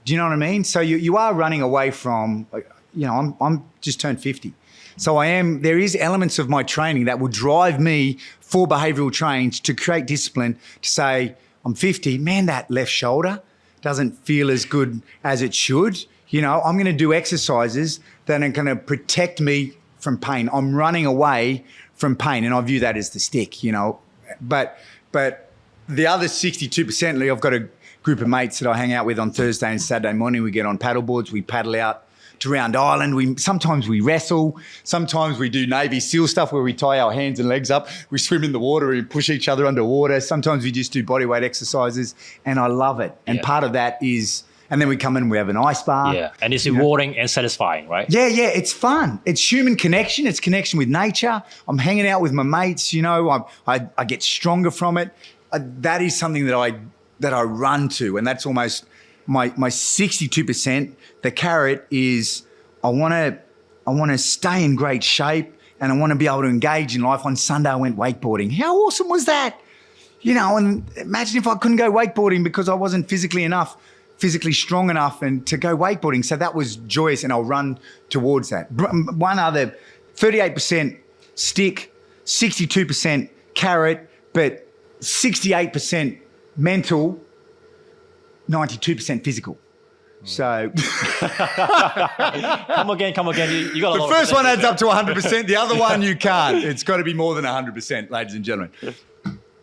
Do you know what I mean? So you are running away from, I'm just turned 50. So there is elements of my training that will drive me for behavioural change to create discipline, to say, I'm 50, man, that left shoulder doesn't feel as good as it should. I'm going to do exercises that are going to protect me from pain. I'm running away from pain, and I view that as the stick, But the other 62%, I've got a group of mates that I hang out with on Thursday and Saturday morning. We get on paddle boards, we paddle out to Round Island. Sometimes we wrestle. Sometimes we do Navy SEAL stuff where we tie our hands and legs up. We swim in the water and push each other underwater. Sometimes we just do bodyweight exercises, and I love it. And part of that is, and then we come in and we have an ice bar. Yeah, and it's rewarding and satisfying, right? Yeah, it's fun. It's human connection. It's connection with nature. I'm hanging out with my mates, I get stronger from it. That is something that I run to, and that's almost my 62%. The carrot is I want to stay in great shape, and I want to be able to engage in life. On Sunday I went wakeboarding. How awesome was that? You know, and imagine if I couldn't go wakeboarding because I wasn't physically strong enough and to go wakeboarding. So that was joyous, and I'll run towards that. One other, 38% stick, 62% carrot, but 68% mental, 92% physical. So Come again. You got a lot. the first one adds up to 100%. The other one you can't. It's got to be more than 100%, ladies and gentlemen.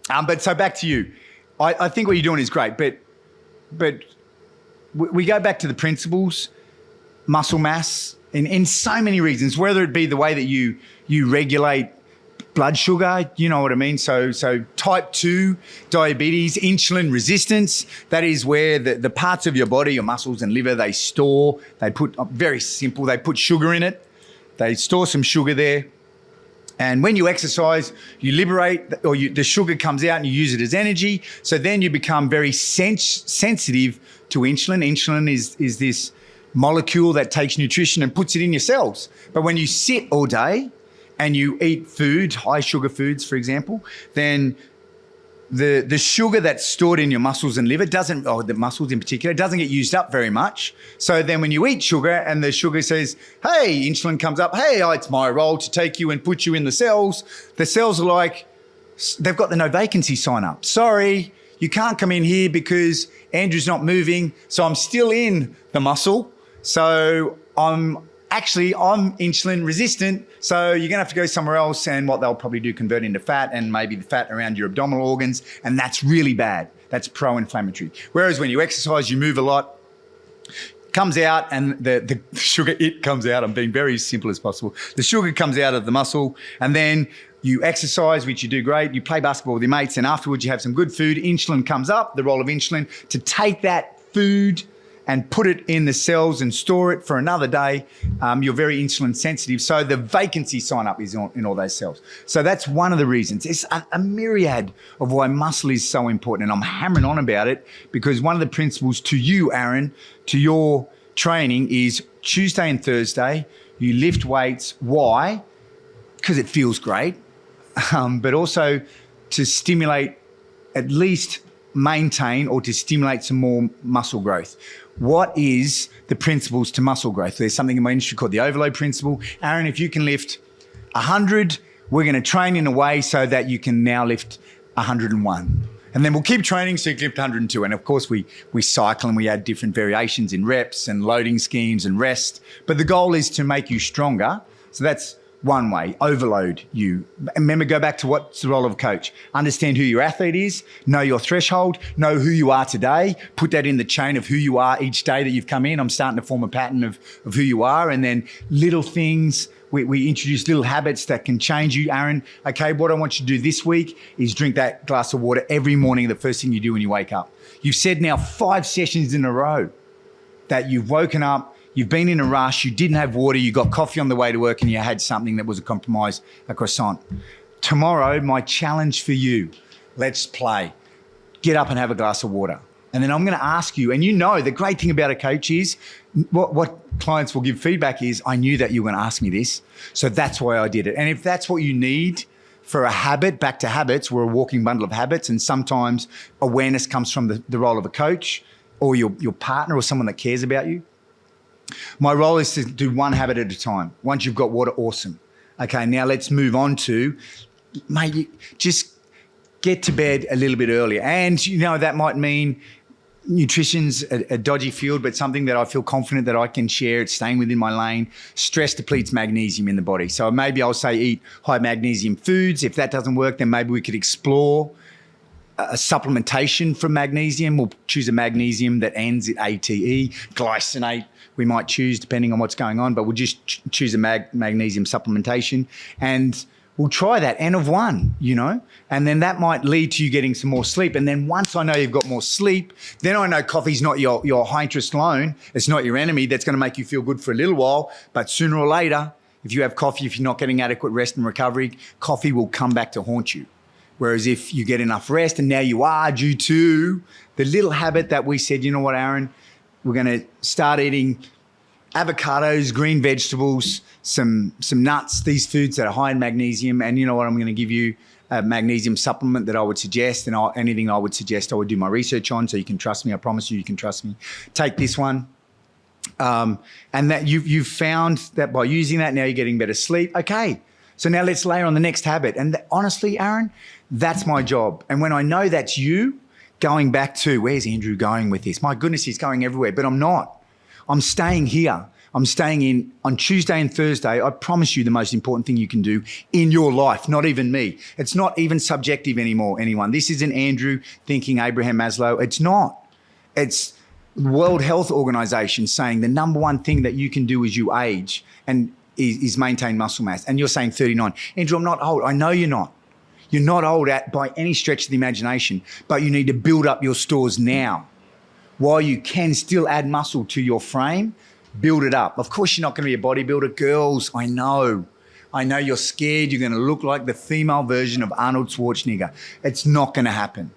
But so back to you. I think what you're doing is great, but we go back to the principles, muscle mass, in so many reasons, whether it be the way that you regulate blood sugar, you know what I mean? So type 2 diabetes, insulin resistance, that is where the parts of your body, your muscles and liver, they put, very simple, they put sugar in it. They store some sugar there. And when you exercise, you liberate, the sugar comes out and you use it as energy. So then you become very sensitive to insulin. Insulin is this molecule that takes nutrition and puts it in your cells. But when you sit all day and you eat food, high sugar foods, for example, then the sugar that's stored in your muscles and liver the muscles in particular, doesn't get used up very much. So then when you eat sugar and the sugar says, hey, insulin comes up, hey, it's my role to take you and put you in the cells are like, they've got the no vacancy sign up. Sorry, you can't come in here because Andrew's not moving, so I'm still in the muscle. So I'm insulin resistant, so you're going to have to go somewhere else, and what they'll probably do, convert into fat and maybe the fat around your abdominal organs, and that's really bad. That's pro-inflammatory. Whereas when you exercise, you move a lot, comes out, and the sugar, it comes out. I'm being very simple as possible. The sugar comes out of the muscle, and then you exercise, which you do great. You play basketball with your mates, and afterwards you have some good food. Insulin comes up, the role of insulin, to take that food and put it in the cells and store it for another day. You're very insulin sensitive. So the vacancy sign up is in all those cells. So that's one of the reasons. It's a myriad of why muscle is so important. And I'm hammering on about it because one of the principles to you, Aaron, to your training is Tuesday and Thursday, you lift weights. Why? Because it feels great, but also to stimulate, at least maintain, or to stimulate some more muscle growth. What is the principles to muscle growth? There's something in my industry called the overload principle. Aaron, if you can lift 100, we're going to train in a way so that you can now lift 101. And then we'll keep training so you can lift 102. And of course, we cycle and we add different variations in reps and loading schemes and rest. But the goal is to make you stronger. So that's one way, overload you. Remember, go back to what's the role of a coach. Understand who your athlete is, know your threshold, know who you are today, put that in the chain of who you are each day that you've come in. I'm starting to form a pattern of who you are, and then little things. We introduce little habits that can change you. Aaron, okay, what I want you to do this week is drink that glass of water every morning, the first thing you do when you wake up. You've said now 5 sessions in a row that you've woken up, you've been in a rush, you didn't have water, you got coffee on the way to work, and you had something that was a compromise, a croissant. Tomorrow, my challenge for you, let's play. Get up and have a glass of water. And then I'm going to ask you, and you know the great thing about a coach is, what clients will give feedback is, I knew that you were going to ask me this, so that's why I did it. And if that's what you need for a habit, back to habits, we're a walking bundle of habits, and sometimes awareness comes from the role of a coach or your partner or someone that cares about you. My role is to do one habit at a time. Once you've got water, awesome. Okay, now let's move on to, mate, just get to bed a little bit earlier. And, you know, that might mean nutrition's a dodgy field, but something that I feel confident that I can share. It's staying within my lane. Stress depletes magnesium in the body. So maybe I'll say eat high magnesium foods. If that doesn't work, then maybe we could explore a supplementation from magnesium. We'll choose a magnesium that ends at ATE, glycinate we might choose depending on what's going on, but we'll just choose a magnesium supplementation and we'll try that N of 1, you know, and then that might lead to you getting some more sleep. And then once I know you've got more sleep, then I know coffee's not your high interest loan. It's not your enemy. That's going to make you feel good for a little while, but sooner or later, if you have coffee, if you're not getting adequate rest and recovery, coffee will come back to haunt you. Whereas if you get enough rest and now you are, due to the little habit that we said, you know what, Aaron, we're going to start eating avocados, green vegetables, some nuts, these foods that are high in magnesium. And you know what, I'm going to give you a magnesium supplement that I would suggest, and anything I would suggest I would do my research on, so you can trust me. I promise you can trust me. Take this one. And that you've found that by using that, now you're getting better sleep. Okay, so now let's layer on the next habit. And honestly, Aaron, that's my job. And when I know that's you, going back to, where's Andrew going with this? My goodness, he's going everywhere, but I'm not. I'm staying here. I'm staying in on Tuesday and Thursday. I promise you the most important thing you can do in your life, not even me. It's not even subjective anymore, anyone. This isn't Andrew thinking Abraham Maslow. It's not. It's World Health Organization saying the number one thing that you can do as you age and is maintain muscle mass. And you're saying 39. Andrew, I'm not old. I know you're not. You're not old by any stretch of the imagination, but you need to build up your stores now. While you can still add muscle to your frame, build it up. Of course, you're not going to be a bodybuilder. Girls, I know you're scared you're going to look like the female version of Arnold Schwarzenegger. It's not going to happen.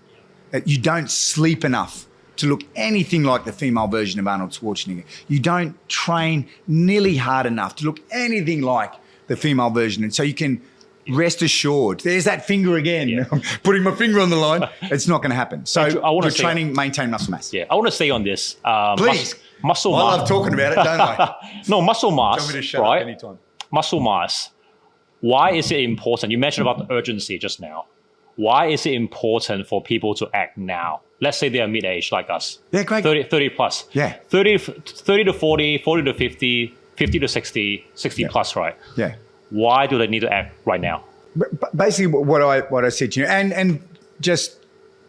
You don't sleep enough to look anything like the female version of Arnold Schwarzenegger. You don't train nearly hard enough to look anything like the female version. And so you can rest assured. There's that finger again. Yeah. Putting my finger on the line. It's not going to happen. So you're training, maintain muscle mass. Yeah, I want to stay on this. Please. Muscle mass. I love talking about it, don't I? No, muscle mass. Tell me to shut right? up anytime. Muscle mass. Why is it important? You mentioned about the urgency just now. Why is it important for people to act now? Let's say they're mid-age like us. Yeah, great. 30 plus. Yeah. 30 to 40, 40 to 50, 50 to 60, 60 plus, right? Yeah. Why do they need to act right now? Basically, what I said to you, and just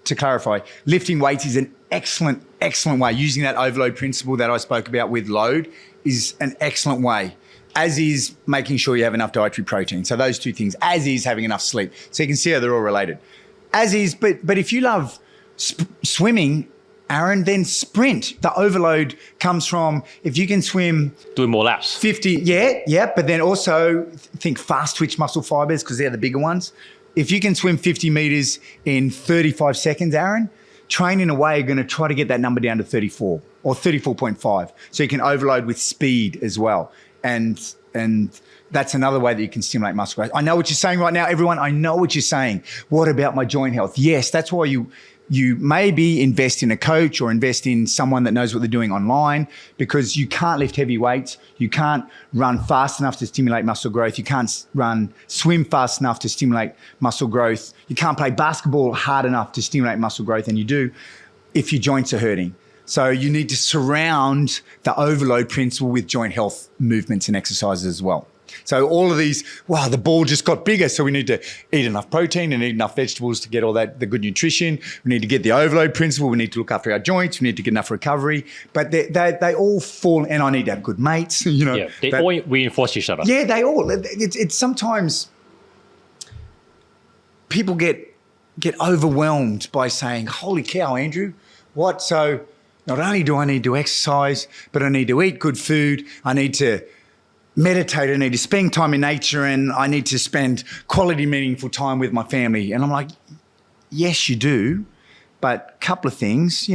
to clarify, lifting weights is an excellent way. Using that overload principle that I spoke about with load is an excellent way, as is making sure you have enough dietary protein. So those two things, as is having enough sleep. So you can see how they're all related. As is, but if you love swimming, Aaron, then sprint. The overload comes from if you can swim... Doing more laps. 50, yeah, but then also think fast twitch muscle fibers because they're the bigger ones. If you can swim 50 meters in 35 seconds, Aaron, training away are going to try to get that number down to 34 or 34.5. So you can overload with speed as well. And that's another way that you can stimulate muscle growth. I know what you're saying right now, everyone. I know what you're saying. What about my joint health? Yes, that's why you maybe invest in a coach or invest in someone that knows what they're doing online, because you can't lift heavy weights. You can't run fast enough to stimulate muscle growth. You can't swim fast enough to stimulate muscle growth. You can't play basketball hard enough to stimulate muscle growth, and you do if your joints are hurting. So you need to surround the overload principle with joint health movements and exercises as well. So all of these, wow, the ball just got bigger. So we need to eat enough protein and eat enough vegetables to get all that, the good nutrition. We need to get the overload principle. We need to look after our joints. We need to get enough recovery. But they all fall, and I need to have good mates. You know, yeah, they all reinforce each other. Yeah, they all. It's sometimes people get overwhelmed by saying, "Holy cow, Andrew, what?" So not only do I need to exercise, but I need to eat good food. I need to meditate, I need to spend time in nature, and I need to spend quality, meaningful time with my family. And I'm like, yes, you do, but a couple of things,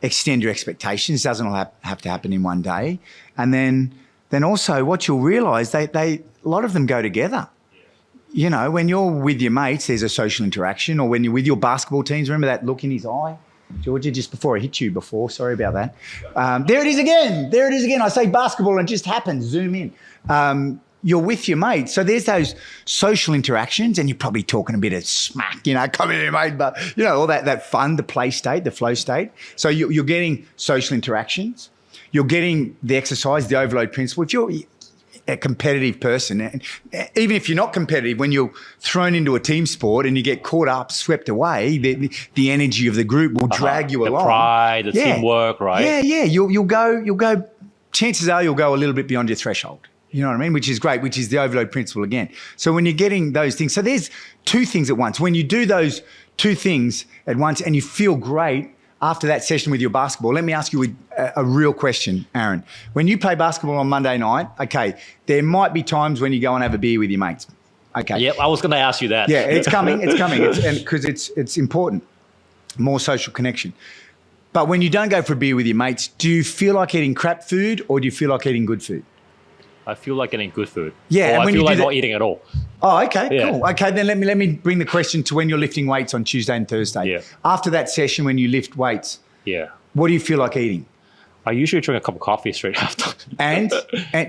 extend your expectations. Doesn't all have to happen in one day. And then also what you'll realise, a lot of them go together. When you're with your mates, there's a social interaction, or when you're with your basketball teams, remember that look in his eye? Georgia, just before I hit you before, sorry about that. There it is again. I say basketball and it just happens, zoom in. You're with your mates. So there's those social interactions, and you're probably talking a bit of smack, come here, mate, but, all that fun, the play state, the flow state. So you're getting social interactions. You're getting the exercise, the overload principle. If you're a competitive person, and even if you're not competitive, when you're thrown into a team sport and you get caught up, swept away, the energy of the group will drag you along. The pride, the teamwork, right? Yeah. You'll go. Chances are you'll go a little bit beyond your threshold. You know what I mean? Which is great. Which is the overload principle again. So when you're getting those things, so there's two things at once. When you do those two things at once and you feel great after that session with your basketball, let me ask you a real question, Aaron. When you play basketball on Monday night, okay, there might be times when you go and have a beer with your mates. Okay. Yep, I was going to ask you that. Yeah, it's coming. Because it's important, more social connection. But when you don't go for a beer with your mates, do you feel like eating crap food or do you feel like eating good food? I feel like getting good food. Yeah, Or and I when feel you do like that- not eating at all. Oh, okay, Yeah. cool. Okay, then let me bring the question to when you're lifting weights on Tuesday and Thursday. Yeah. After that session, when you lift weights, Yeah. what do you feel like eating? I usually drink a cup of coffee straight after. And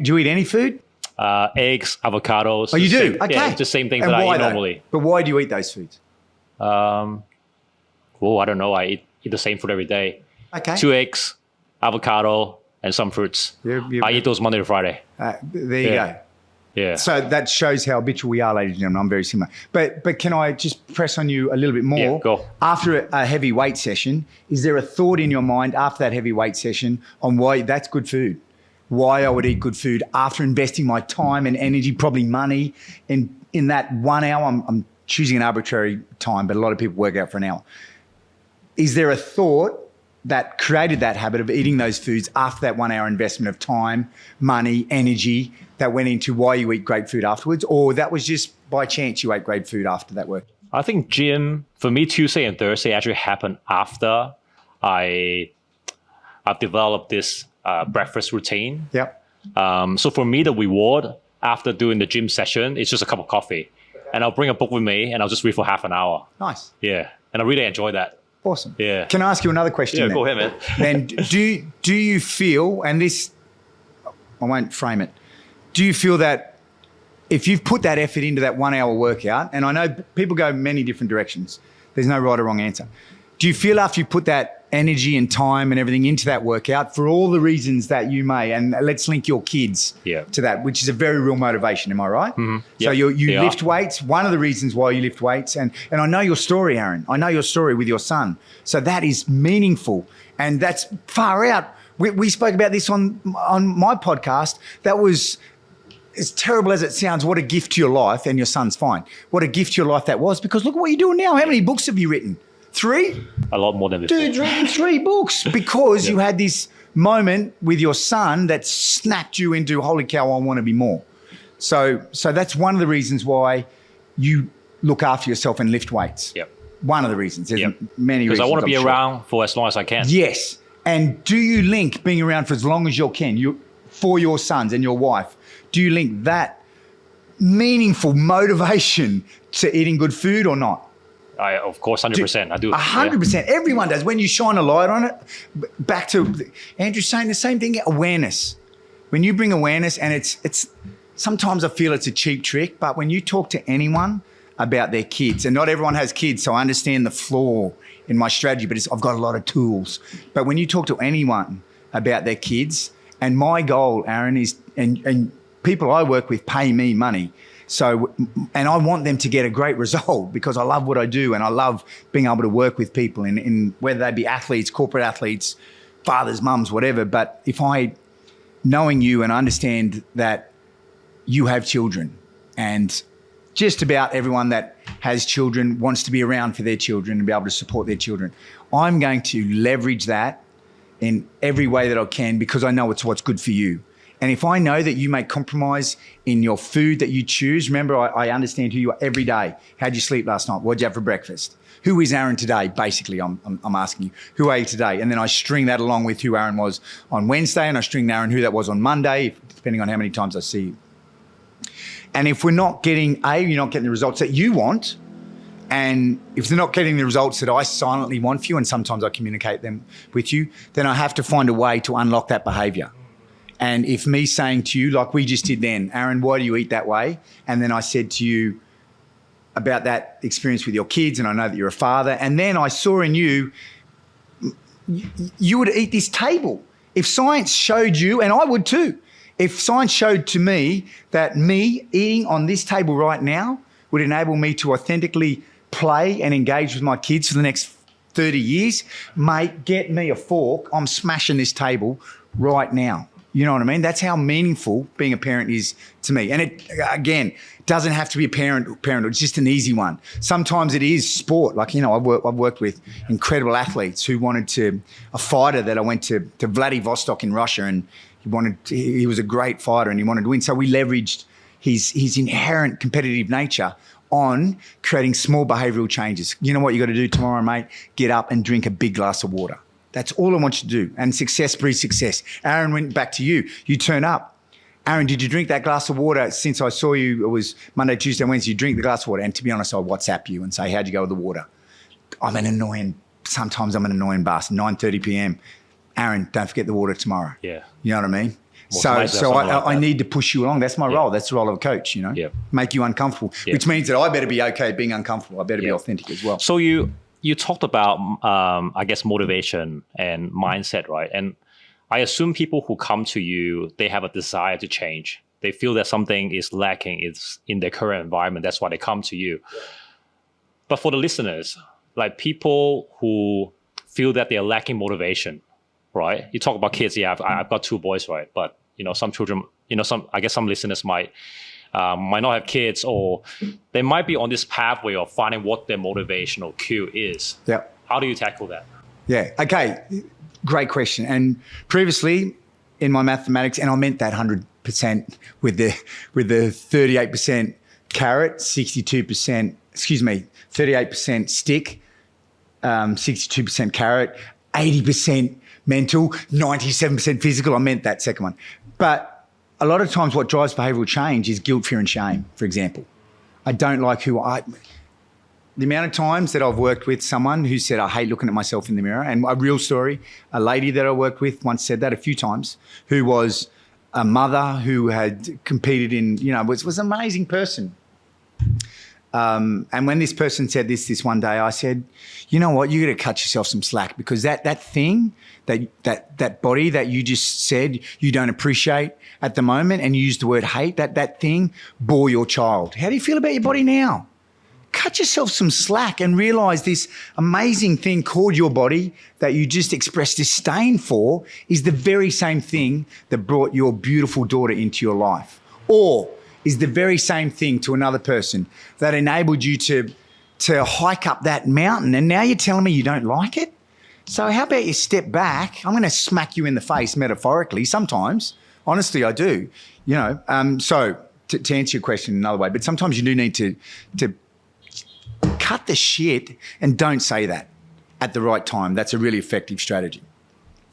do you eat any food? Eggs, avocados. Oh, you do? Same, Okay. Yeah, just same things And that I why eat though? normally. But why do you eat those foods? Well, I don't know. I eat the same food every day. Okay. 2 eggs, avocado, and some fruits. I eat those Monday to Friday. There you Yeah. go. Yeah. So that shows how habitual we are, ladies and gentlemen. I'm very similar. But can I just press on you a little bit more? Yeah, go. After a heavy weight session, is there a thought in your mind after that heavy weight session on why that's good food? Why I would eat good food after investing my time and energy, probably money, in that 1 hour? I'm choosing an arbitrary time, but a lot of people work out for an hour. Is there a thought that created that habit of eating those foods after that 1 hour investment of time, money, energy that went into why you eat great food afterwards? Or that was just by chance you ate great food after that work? I think gym, for me, Tuesday and Thursday actually happened after I've developed this breakfast routine. Yep. So for me, the reward after doing the gym session is just a cup of coffee. And I'll bring a book with me and I'll just read for half an hour. Nice. Yeah. And I really enjoy that. Awesome. Yeah. Can I ask you another question? Yeah, then? go ahead, man. Then do you feel, and this, I won't frame it, do you feel that if you've put that effort into that 1 hour workout, and I know people go many different directions, there's no right or wrong answer. Do you feel after you put that energy and time and everything into that workout for all the reasons that you may, and let's link your kids to that, which is a very real motivation, am I right? Mm-hmm. So you lift weights, one of the reasons why you lift weights, and I know your story, Aaron. I know your story with your son. So that is meaningful, and that's far out. We spoke about this on my podcast. That was, as terrible as it sounds, what a gift to your life, and your son's fine. What a gift to your life that was, because look at what you're doing now. How many books have you written? 3? A lot more than before. Dude's written 3 books because you had this moment with your son that snapped you into, holy cow, I want to be more. So that's one of the reasons why you look after yourself and lift weights. Yep. One of the reasons. There's many reasons. Because I want to be I'm sure. around for as long as I can. Yes. And do you link being around for as long as you can for your sons and your wife? Do you link that meaningful motivation to eating good food or not? Of course, 100%. I do. 100%. Everyone does. When you shine a light on it, back to Andrew saying the same thing, awareness. When you bring awareness, and it's sometimes I feel it's a cheap trick, but when you talk to anyone about their kids, and not everyone has kids, so I understand the flaw in my strategy, but I've got a lot of tools. But when you talk to anyone about their kids, and my goal, Aaron, is, and people I work with pay me money. So, and I want them to get a great result because I love what I do and I love being able to work with people in whether they be athletes, corporate athletes, fathers, mums, whatever. But if knowing you and understand that you have children, and just about everyone that has children wants to be around for their children and be able to support their children, I'm going to leverage that in every way that I can because I know it's what's good for you. And if I know that you make compromise in your food that you choose, remember, I understand who you are every day. How'd you sleep last night? What'd you have for breakfast? Who is Aaron today? Basically, I'm asking you, who are you today? And then I string that along with who Aaron was on Wednesday, and I string Aaron who that was on Monday, depending on how many times I see you. And if we're not getting, you're not getting the results that you want, and if they're not getting the results that I silently want for you, and sometimes I communicate them with you, then I have to find a way to unlock that behavior. And if me saying to you, like we just did then, Aaron, why do you eat that way? And then I said to you about that experience with your kids, and I know that you're a father, and then I saw in you, you would eat this table. If science showed you, and I would too, if science showed to me that me eating on this table right now would enable me to authentically play and engage with my kids for the next 30 years, mate, get me a fork. I'm smashing this table right now. You know what I mean? That's how meaningful being a parent is to me. And it, again, doesn't have to be a parent. It's just an easy one. Sometimes it is sport. Like, I've worked with incredible athletes who a fighter that I went to Vladivostok in Russia, and he was a great fighter and he wanted to win. So we leveraged his inherent competitive nature on creating small behavioural changes. You know what you got to do tomorrow, mate? Get up and drink a big glass of water. That's all I want you to do. And success breeds success. Aaron, went back to you. You turn up. Aaron, did you drink that glass of water since I saw you? It was Monday, Tuesday, Wednesday. You drink the glass of water. And to be honest, I WhatsApp you and say, how'd you go with the water? Sometimes I'm an annoying bastard. 9:30 p.m. Aaron, don't forget the water tomorrow. Yeah. You know what I mean? Well, So I need to push you along. That's my role. That's the role of a coach, make you uncomfortable, which means that I better be okay being uncomfortable. I better be authentic as well. So you talked about, I guess, motivation and mindset, right? And I assume people who come to you, they have a desire to change. They feel that something is lacking in their current environment. That's why they come to you. Yeah. But for the listeners, like people who feel that they're lacking motivation, right? You talk about kids. Yeah, I've got 2 boys, right? But some children, I guess some listeners might not have kids, or they might be on this pathway of finding what their motivational cue is. Yeah. How do you tackle that? Yeah. Okay. Great question. And previously in my mathematics, and I meant that 100% with the 38% carrot, 38% stick, 62% carrot, 80% mental, 97% physical. I meant that second one. But a lot of times what drives behavioural change is guilt, fear and shame, for example. I don't like the amount of times that I've worked with someone who said, I hate looking at myself in the mirror. And a real story, a lady that I worked with once said that a few times, who was a mother who had competed in, was an amazing person. And when this person said this one day, I said, you know what, you got to cut yourself some slack, because that thing, that body that you just said you don't appreciate at the moment, and you used the word hate, that thing bore your child. How do you feel about your body now? Cut yourself some slack and realise this amazing thing called your body that you just expressed disdain for is the very same thing that brought your beautiful daughter into your life, or is the very same thing to another person that enabled you to hike up that mountain, and now you're telling me you don't like it? So how about you step back? I'm going to smack you in the face metaphorically sometimes. Honestly, I do. So to answer your question another way, but sometimes you do need to cut the shit and don't say that at the right time. That's a really effective strategy.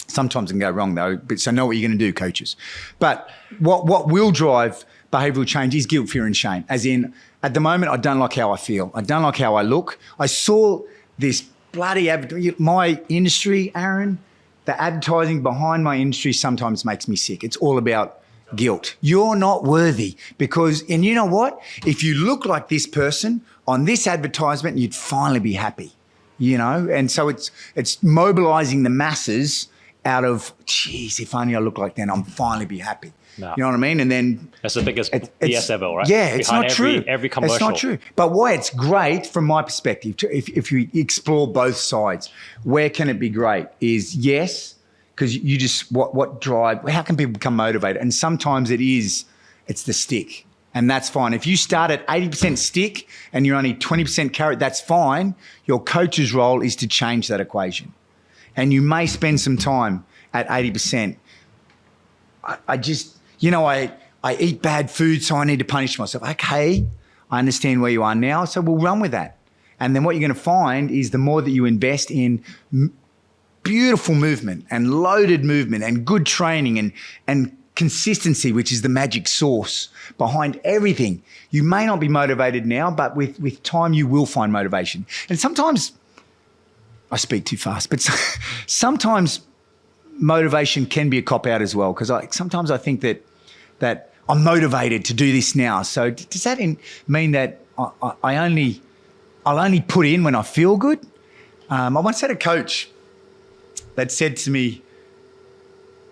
Sometimes it can go wrong though, so know what you're going to do, coaches. But what will drive behavioural change is guilt, fear and shame. As in, at the moment, I don't like how I feel. I don't like how I look. I saw this bloody my industry, Aaron, the advertising behind my industry sometimes makes me sick. It's all about guilt. You're not worthy because, and you know what? If you look like this person on this advertisement, you'd finally be happy, And so it's mobilising the masses out of, geez, if only I look like that, I'm finally be happy. No. You know what I mean? And then that's the biggest BS ever, right? Yeah, it's behind not true. Every commercial. It's not true. But why it's great from my perspective, if you explore both sides, where can it be great is yes, because you just what drive. How can people become motivated? And sometimes it's the stick, and that's fine. If you start at 80% stick and you're only 20% carrot, that's fine. Your coach's role is to change that equation, and you may spend some time at 80%. I just. I eat bad food, so I need to punish myself. Okay, I understand where you are now, so we'll run with that. And then what you're going to find is the more that you invest in beautiful movement and loaded movement and good training and consistency, which is the magic sauce behind everything, you may not be motivated now, but with time you will find motivation. And sometimes, I speak too fast, but sometimes motivation can be a cop-out as well, because sometimes I think that I'm motivated to do this now. So does that mean that I'll only put in when I feel good? I once had a coach that said to me,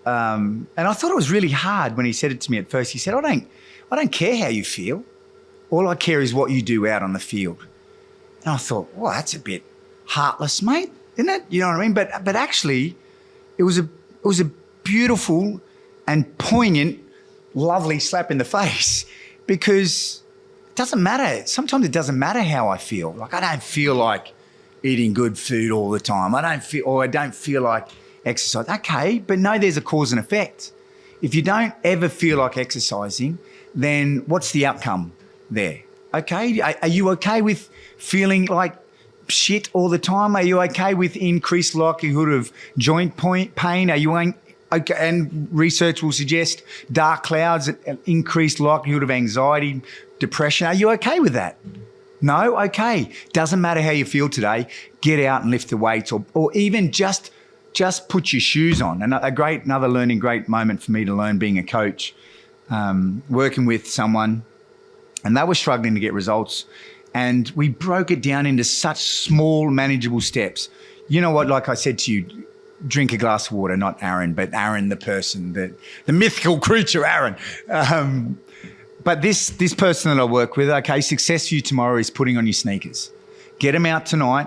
and I thought it was really hard when he said it to me at first. He said, I don't care how you feel. All I care is what you do out on the field. And I thought, well, that's a bit heartless, mate, isn't it? You know what I mean? But actually, it was a beautiful and poignant, lovely slap in the face, because it doesn't matter. Sometimes it doesn't matter how I feel. Like, I don't feel like eating good food all the time. I don't feel like exercise. Okay, but know there's a cause and effect. If you don't ever feel like exercising, then what's the outcome there? Okay, are you okay with feeling like shit all the time? Are you okay with increased likelihood of joint pain? Are you Okay, and research will suggest dark clouds, an increased likelihood of anxiety, depression. Are you okay with that? No? Okay. Doesn't matter how you feel today. Get out and lift the weights or even just put your shoes on. And another great moment for me to learn being a coach, working with someone, and they were struggling to get results. And we broke it down into such small, manageable steps. You know what, like I said to you, drink a glass of water, not Aaron, but Aaron, the person, the mythical creature, Aaron. But this person that I work with, okay, success for you tomorrow is putting on your sneakers. Get them out tonight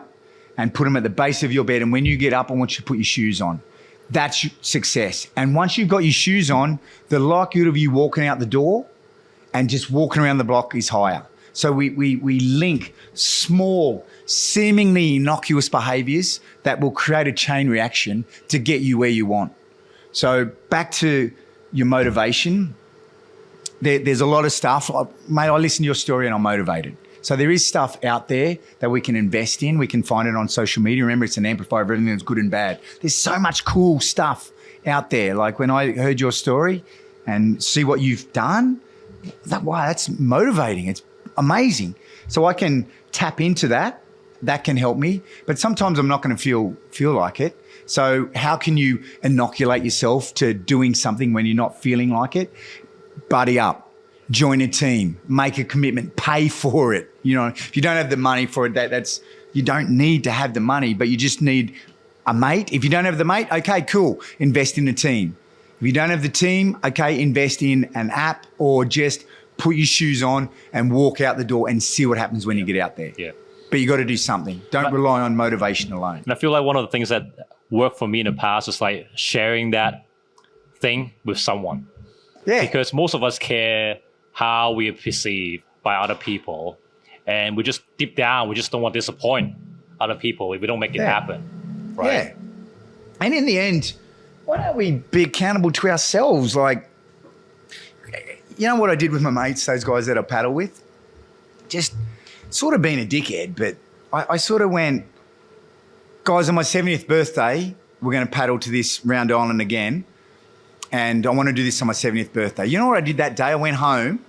and put them at the base of your bed. And when you get up, I want you to put your shoes on. That's success. And once you've got your shoes on, the likelihood of you walking out the door and just walking around the block is higher. So we link small, seemingly innocuous behaviours that will create a chain reaction to get you where you want. So back to your motivation, there's a lot of stuff. Mate, I listen to your story and I'm motivated. So there is stuff out there that we can invest in. We can find it on social media. Remember, it's an amplifier of everything that's good and bad. There's so much cool stuff out there. Like when I heard your story and see what you've done, wow, that's motivating. It's amazing. So I can tap into that. That can help me. But sometimes I'm not going to feel like it. So how can you inoculate yourself to doing something when you're not feeling like it? Buddy up, join a team, make a commitment, pay for it. You know, if you don't have the money for it, that's you don't need to have the money, but you just need a mate. If you don't have the mate, okay, cool. Invest in a team. If you don't have the team, okay, invest in an app or just put your shoes on and walk out the door and see what happens when you get out there. Yeah. But you got to do something. Don't rely on motivation alone. And I feel like one of the things that worked for me in the past is like sharing that thing with someone. Yeah. Because most of us care how we are perceived by other people. And we just deep down, we just don't want to disappoint other people if we don't make it happen. Right? Yeah. And in the end, why don't we be accountable to ourselves? Like, you know what I did with my mates, those guys that I paddle with? Just sort of being a dickhead, but I sort of went, guys, on my 70th birthday, we're going to paddle to this round island again. And I want to do this on my 70th birthday. You know what I did that day? I went home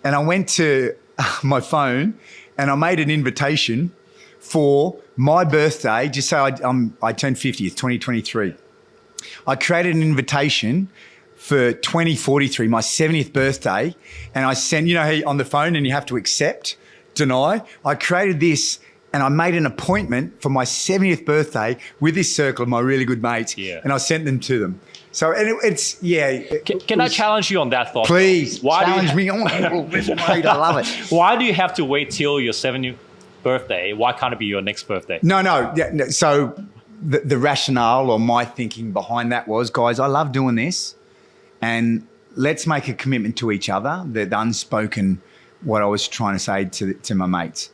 and I went to my phone and I made an invitation for my birthday, just so I turned 50th, 2023. I created an invitation for 2043, my 70th birthday, and I sent, you know how on the phone and you have to accept, deny. I created this and I made an appointment for my 70th birthday with this circle of my really good mates, and I sent them to them. So, and it's, yeah. Can I challenge you on that thought? Please, challenge me on. I love it. Why do you have to wait till your 70th birthday? Why can't it be your next birthday? No. So the rationale or my thinking behind that was, guys, I love doing this and let's make a commitment to each other, the unspoken, what I was trying to say to my mates.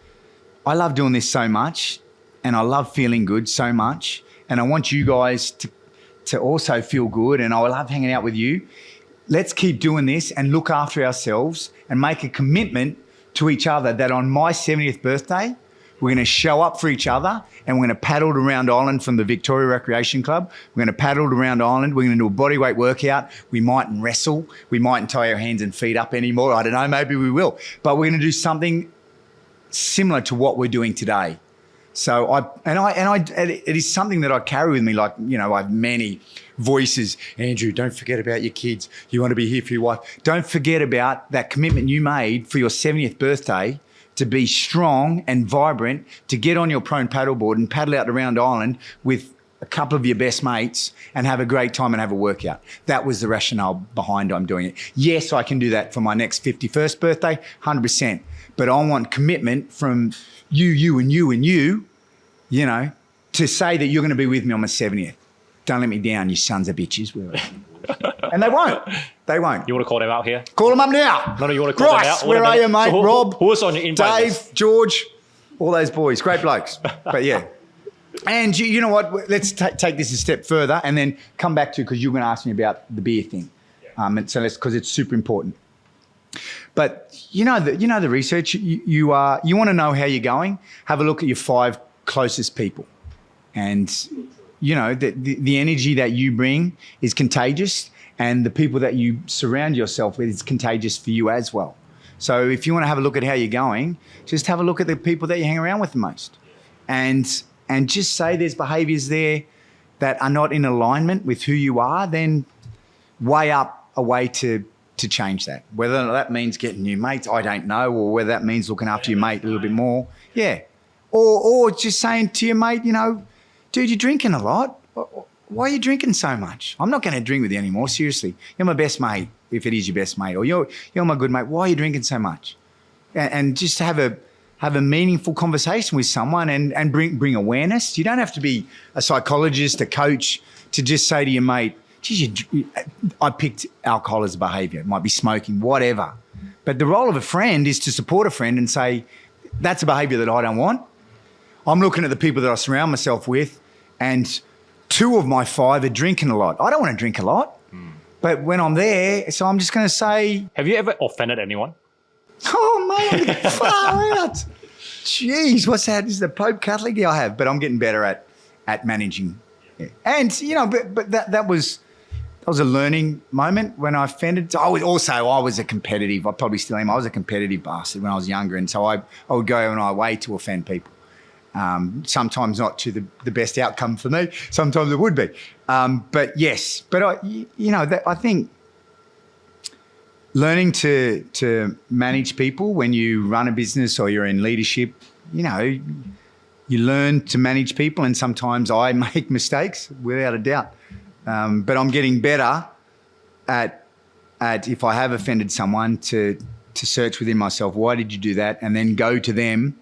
I love doing this so much and I love feeling good so much and I want you guys to also feel good and I love hanging out with you. Let's keep doing this and look after ourselves and make a commitment to each other that on my 70th birthday, we're going to show up for each other and we're going to paddle to Round Island from the Victoria Recreation Club. We're going to paddle to Round Island. We're going to do a bodyweight workout. We mightn't wrestle. We mightn't tie our hands and feet up anymore. I don't know, maybe we will. But we're going to do something similar to what we're doing today. So it is something that I carry with me. Like, you know, I have many voices. Andrew, don't forget about your kids. You want to be here for your wife. Don't forget about that commitment you made for your 70th birthday to be strong and vibrant, to get on your prone paddleboard and paddle out to Round Island with a couple of your best mates and have a great time and have a workout. That was the rationale behind I'm doing it. Yes, I can do that for my next 51st birthday, 100%. But I want commitment from you, and you, you know, to say that you're going to be with me on my 70th. Don't let me down, you sons of bitches. And they won't. They won't. You want to call them out here? Call them up now. No, you want to call them out? Where are you, mate? So Rob, who's on your invite Dave, list? George, all those boys. Great blokes. But yeah. And you know what? Let's take this a step further and then come back to, because you're going to ask me about the beer thing. And so because it's super important. But you know the research. You want to know how you're going. Have a look at your 5 closest people, and the energy that you bring is contagious, and the people that you surround yourself with is contagious for you as well. So if you want to have a look at how you're going, just have a look at the people that you hang around with the most, and just say there's behaviours there that are not in alignment with who you are, then weigh up a way to change that. Whether that means getting new mates, I don't know, or whether that means looking after your mate a little bit more. Yeah. Or just saying to your mate, dude, you're drinking a lot. Why are you drinking so much? I'm not going to drink with you anymore, seriously. You're my best mate, if it is your best mate. Or you're my good mate. Why are you drinking so much? And just have a meaningful conversation with someone and bring awareness. You don't have to be a psychologist, a coach, to just say to your mate, geez, I picked alcohol as a behaviour. It might be smoking, whatever. But the role of a friend is to support a friend and say, that's a behaviour that I don't want. I'm looking at the people that I surround myself with, and 2 of my 5 are drinking a lot. I don't want to drink a lot, but when I'm there, so I'm just going to say... Have you ever offended anyone? Oh, man, far out. Jeez, what's that? Is the Pope Catholic? Yeah, I have, but I'm getting better at managing. Yeah. And, but that was a learning moment when I offended. I was a competitive, I probably still am, I was a competitive bastard when I was younger, and so I would go on my way to offend people. Sometimes not to the best outcome for me. Sometimes it would be. But yes, but I think learning to manage people when you run a business or you're in leadership, you learn to manage people, and sometimes I make mistakes without a doubt. But I'm getting better at if I have offended someone to search within myself, why did you do that? And then go to them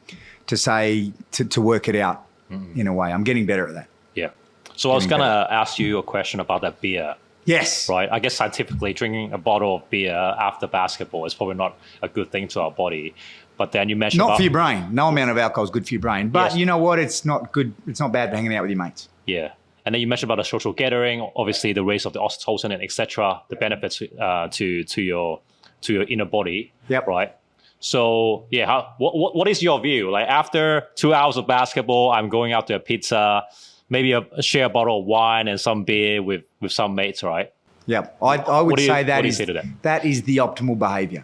to say, to work it out in a way. I'm getting better at that. Yeah. So I was going to ask you a question about that beer. Yes. Right. I guess scientifically, drinking a bottle of beer after basketball is probably not a good thing to our body. But then you mentioned not for your brain. No amount of alcohol is good for your brain. But yes. You know what? It's not good. It's not bad for hanging out with your mates. Yeah. And then you mentioned about the social gathering, obviously the raise of the oxytocin and etc. The benefits to your inner body. Yep. Right. So yeah, what is your view? Like after 2 hours of basketball, I'm going out to a pizza, maybe share a bottle of wine and some beer with some mates, right? Yeah, I would say that is the optimal behaviour,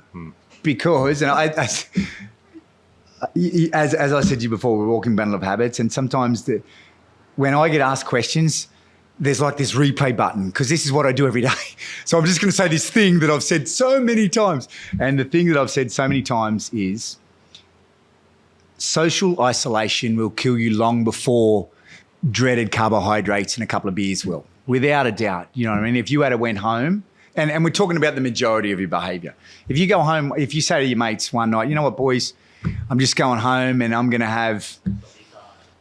because, and as I said to you before, we're walking bundle of habits, and sometimes when I get asked questions, there's like this replay button, because this is what I do every day. So I'm just going to say this thing that I've said so many times. And the thing that I've said so many times is social isolation will kill you long before dreaded carbohydrates and a couple of beers will, without a doubt. You know what I mean? If you went home, and we're talking about the majority of your behaviour. If you go home, if you say to your mates one night, you know what, boys, I'm just going home and I'm going to have...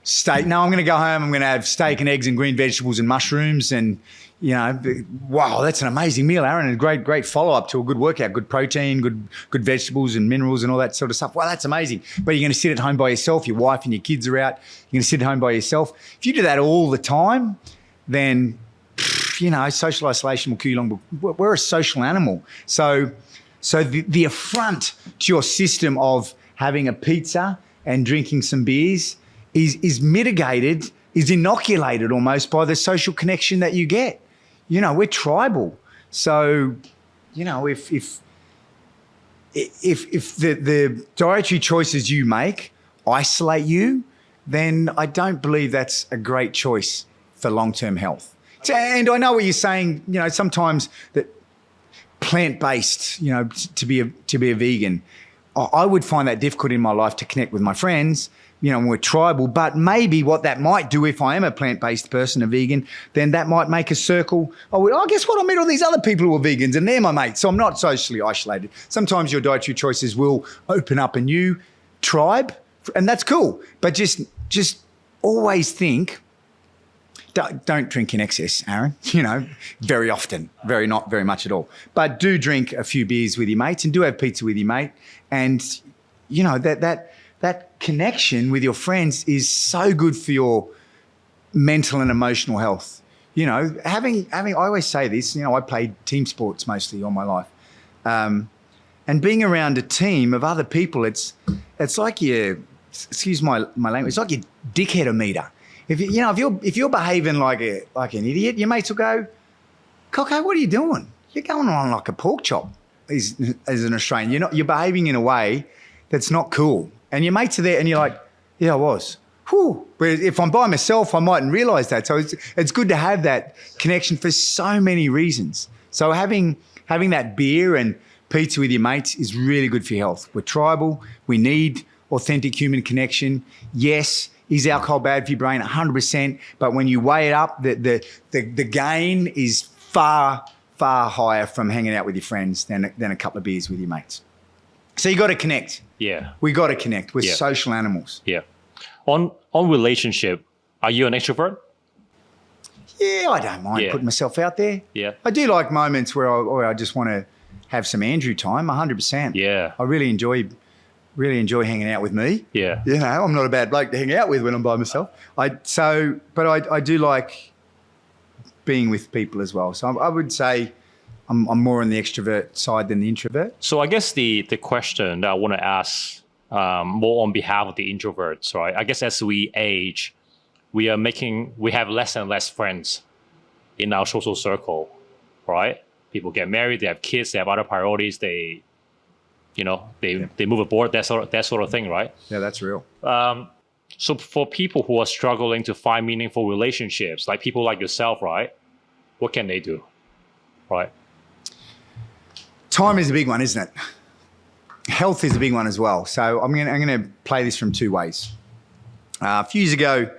steak. No, I'm going to go home. I'm going to have steak and eggs and green vegetables and mushrooms, and wow, that's an amazing meal, Aaron, and a great follow up to a good workout, good protein, good vegetables and minerals and all that sort of stuff. Wow, that's amazing. But you're going to sit at home by yourself. Your wife and your kids are out. You're going to sit at home by yourself. If you do that all the time, then social isolation will kill you long. We're a social animal, so the affront to your system of having a pizza and drinking some beers is mitigated, is inoculated almost by the social connection that you get. We're tribal. So, if the dietary choices you make isolate you, then I don't believe that's a great choice for long-term health. And I know what you're saying, sometimes that plant-based, to be a vegan, I would find that difficult in my life to connect with my friends. We're tribal, but maybe what that might do if I am a plant-based person, a vegan, then that might make a circle. Oh, guess what? I meet all these other people who are vegans and they're my mates, so I'm not socially isolated. Sometimes your dietary choices will open up a new tribe, and that's cool. But just always think, don't drink in excess, Aaron, very often, not very much at all. But do drink a few beers with your mates and do have pizza with your mate. And, that connection with your friends is so good for your mental and emotional health. I always say this, I played team sports mostly all my life. And being around a team of other people, it's like excuse my language, it's like your dickheadometer. if you're behaving like an idiot, your mates will go, Coco, what are you doing? You're going on like a pork chop as an Australian. You're behaving in a way that's not cool. And your mates are there and you're like, yeah, I was. Whew. But if I'm by myself, I mightn't realise that. So it's good to have that connection for so many reasons. So having that beer and pizza with your mates is really good for your health. We're tribal. We need authentic human connection. Yes, is alcohol bad for your brain? 100%. But when you weigh it up, the gain is far, far higher from hanging out with your friends than a couple of beers with your mates. So you got to connect. Yeah. We got to connect. We're social animals. Yeah. On relationship, are you an extrovert? Yeah, I don't mind putting myself out there. Yeah. I do like moments where I just want to have some Andrew time, 100%. Yeah. I really enjoy hanging out with me. Yeah. I'm not a bad bloke to hang out with when I'm by myself. I do like being with people as well. So I would say I'm more on the extrovert side than the introvert. So I guess the question that I want to ask more on behalf of the introverts, right? I guess as we age, we have less and less friends in our social circle, right? People get married, they have kids, they have other priorities, they move abroad, that sort of thing, right? Yeah, that's real. So for people who are struggling to find meaningful relationships, like people like yourself, right? What can they do, right? Time is a big one, isn't it? Health is a big one as well. So I'm going to play this from two ways. A few years ago,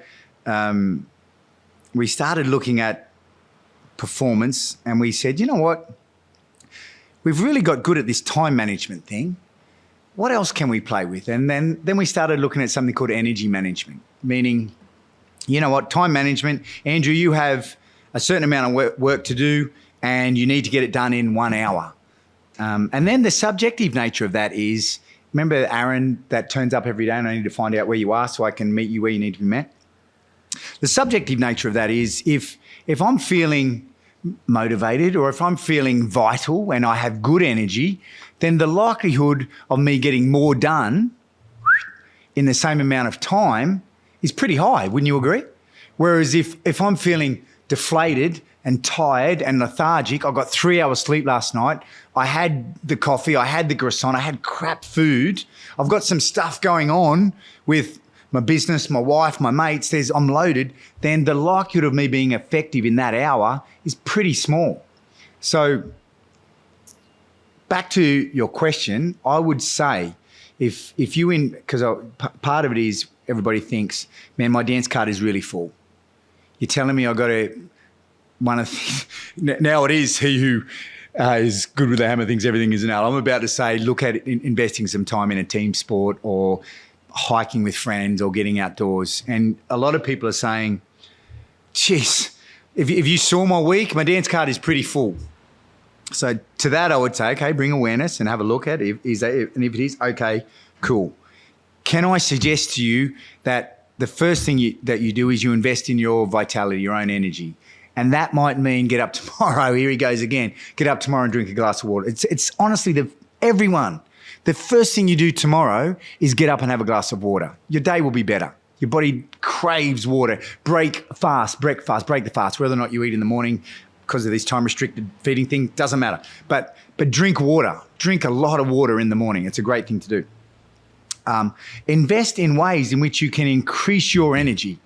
we started looking at performance and we said, you know what? We've really got good at this time management thing. What else can we play with? And then we started looking at something called energy management, meaning, you know what, time management. Andrew, you have a certain amount of work to do and you need to get it done in 1 hour. And then the subjective nature of that is, remember Aaron that turns up every day and I need to find out where you are so I can meet you where you need to be met? The subjective nature of that is if I'm feeling motivated or if I'm feeling vital and I have good energy, then the likelihood of me getting more done in the same amount of time is pretty high, wouldn't you agree? Whereas if I'm feeling deflated and tired and lethargic, I got 3 hours sleep last night, I had the coffee, I had the croissant, I had crap food, I've got some stuff going on with my business, my wife, my mates, I'm loaded, then the likelihood of me being effective in that hour is pretty small. So back to your question, I would say if you because part of it is everybody thinks, man, my dance card is really full. You're telling me I got to, now it is he who is good with the hammer thinks everything is an nail. I'm about to say, look at investing some time in a team sport or hiking with friends or getting outdoors. And a lot of people are saying, geez, if you saw my week, my dance card is pretty full. So to that, I would say, okay, bring awareness and have a look at it. And if it is, okay, cool. Can I suggest to you that the first thing that you do is you invest in your vitality, your own energy. And that might mean get up tomorrow. Here he goes again. Get up tomorrow and drink a glass of water. It's honestly everyone. The first thing you do tomorrow is get up and have a glass of water. Your day will be better. Your body craves water. Break the fast, whether or not you eat in the morning because of this time-restricted feeding thing, doesn't matter. But drink water. Drink a lot of water in the morning. It's a great thing to do. Invest in ways in which you can increase your energy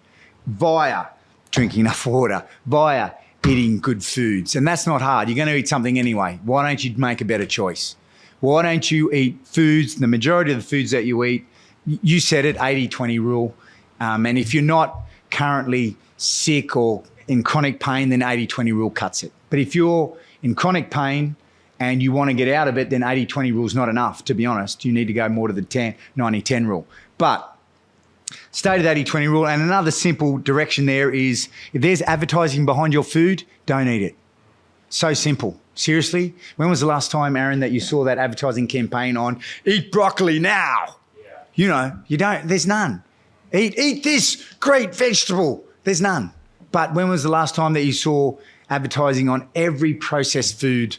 via drinking enough water, via eating good foods. And that's not hard. You're going to eat something anyway. Why don't you make a better choice? Why don't you eat foods, the majority of the foods that you eat, you said it, 80-20 rule. And if you're not currently sick or in chronic pain, then 80-20 rule cuts it. But if you're in chronic pain and you want to get out of it, then 80-20 rule is not enough, to be honest. You need to go more to the 90-10 rule. But stay to the 80-20 rule. And another simple direction there is if there's advertising behind your food, don't eat it. So simple. Seriously? When was the last time, Aaron, that you saw that advertising campaign on eat broccoli now? Yeah. There's none. Eat this great vegetable. There's none. But when was the last time that you saw advertising on every processed food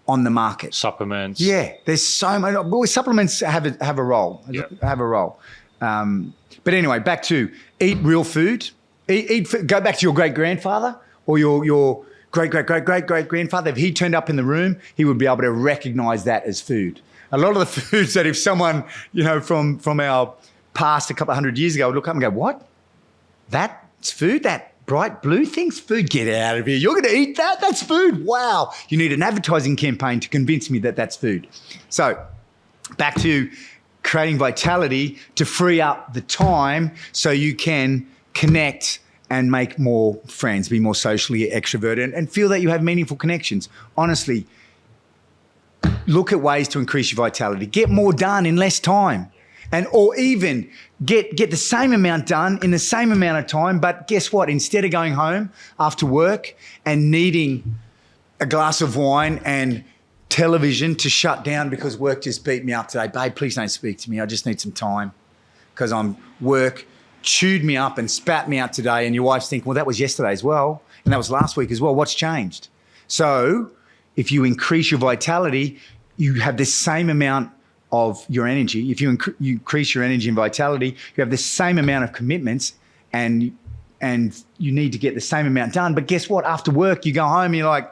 on the market? Supplements. Yeah. There's so many. Well, supplements have a role. Yeah. Have a role. But anyway, back to eat real food. Go back to your great-grandfather or your great-great-great-great-great-grandfather. If he turned up in the room, he would be able to recognize that as food. A lot of the foods that if someone, from our past a couple of 100 years ago would look up and go, what? That's food? That bright blue thing's food? Get out of here. You're going to eat that? That's food? Wow. You need an advertising campaign to convince me that that's food. So back to creating vitality to free up the time so you can connect and make more friends, be more socially extroverted and feel that you have meaningful connections. Honestly, look at ways to increase your vitality. Get more done in less time. Or even get the same amount done in the same amount of time, but guess what? Instead of going home after work and needing a glass of wine and television to shut down because work just beat me up today. Babe, please don't speak to me. I just need some time because work chewed me up and spat me out today. And your wife's thinking, well, that was yesterday as well. And that was last week as well. What's changed? So if you increase your vitality, you have the same amount of your energy. If you increase your energy and vitality, you have the same amount of commitments and you need to get the same amount done. But guess what? After work, you go home and you're like,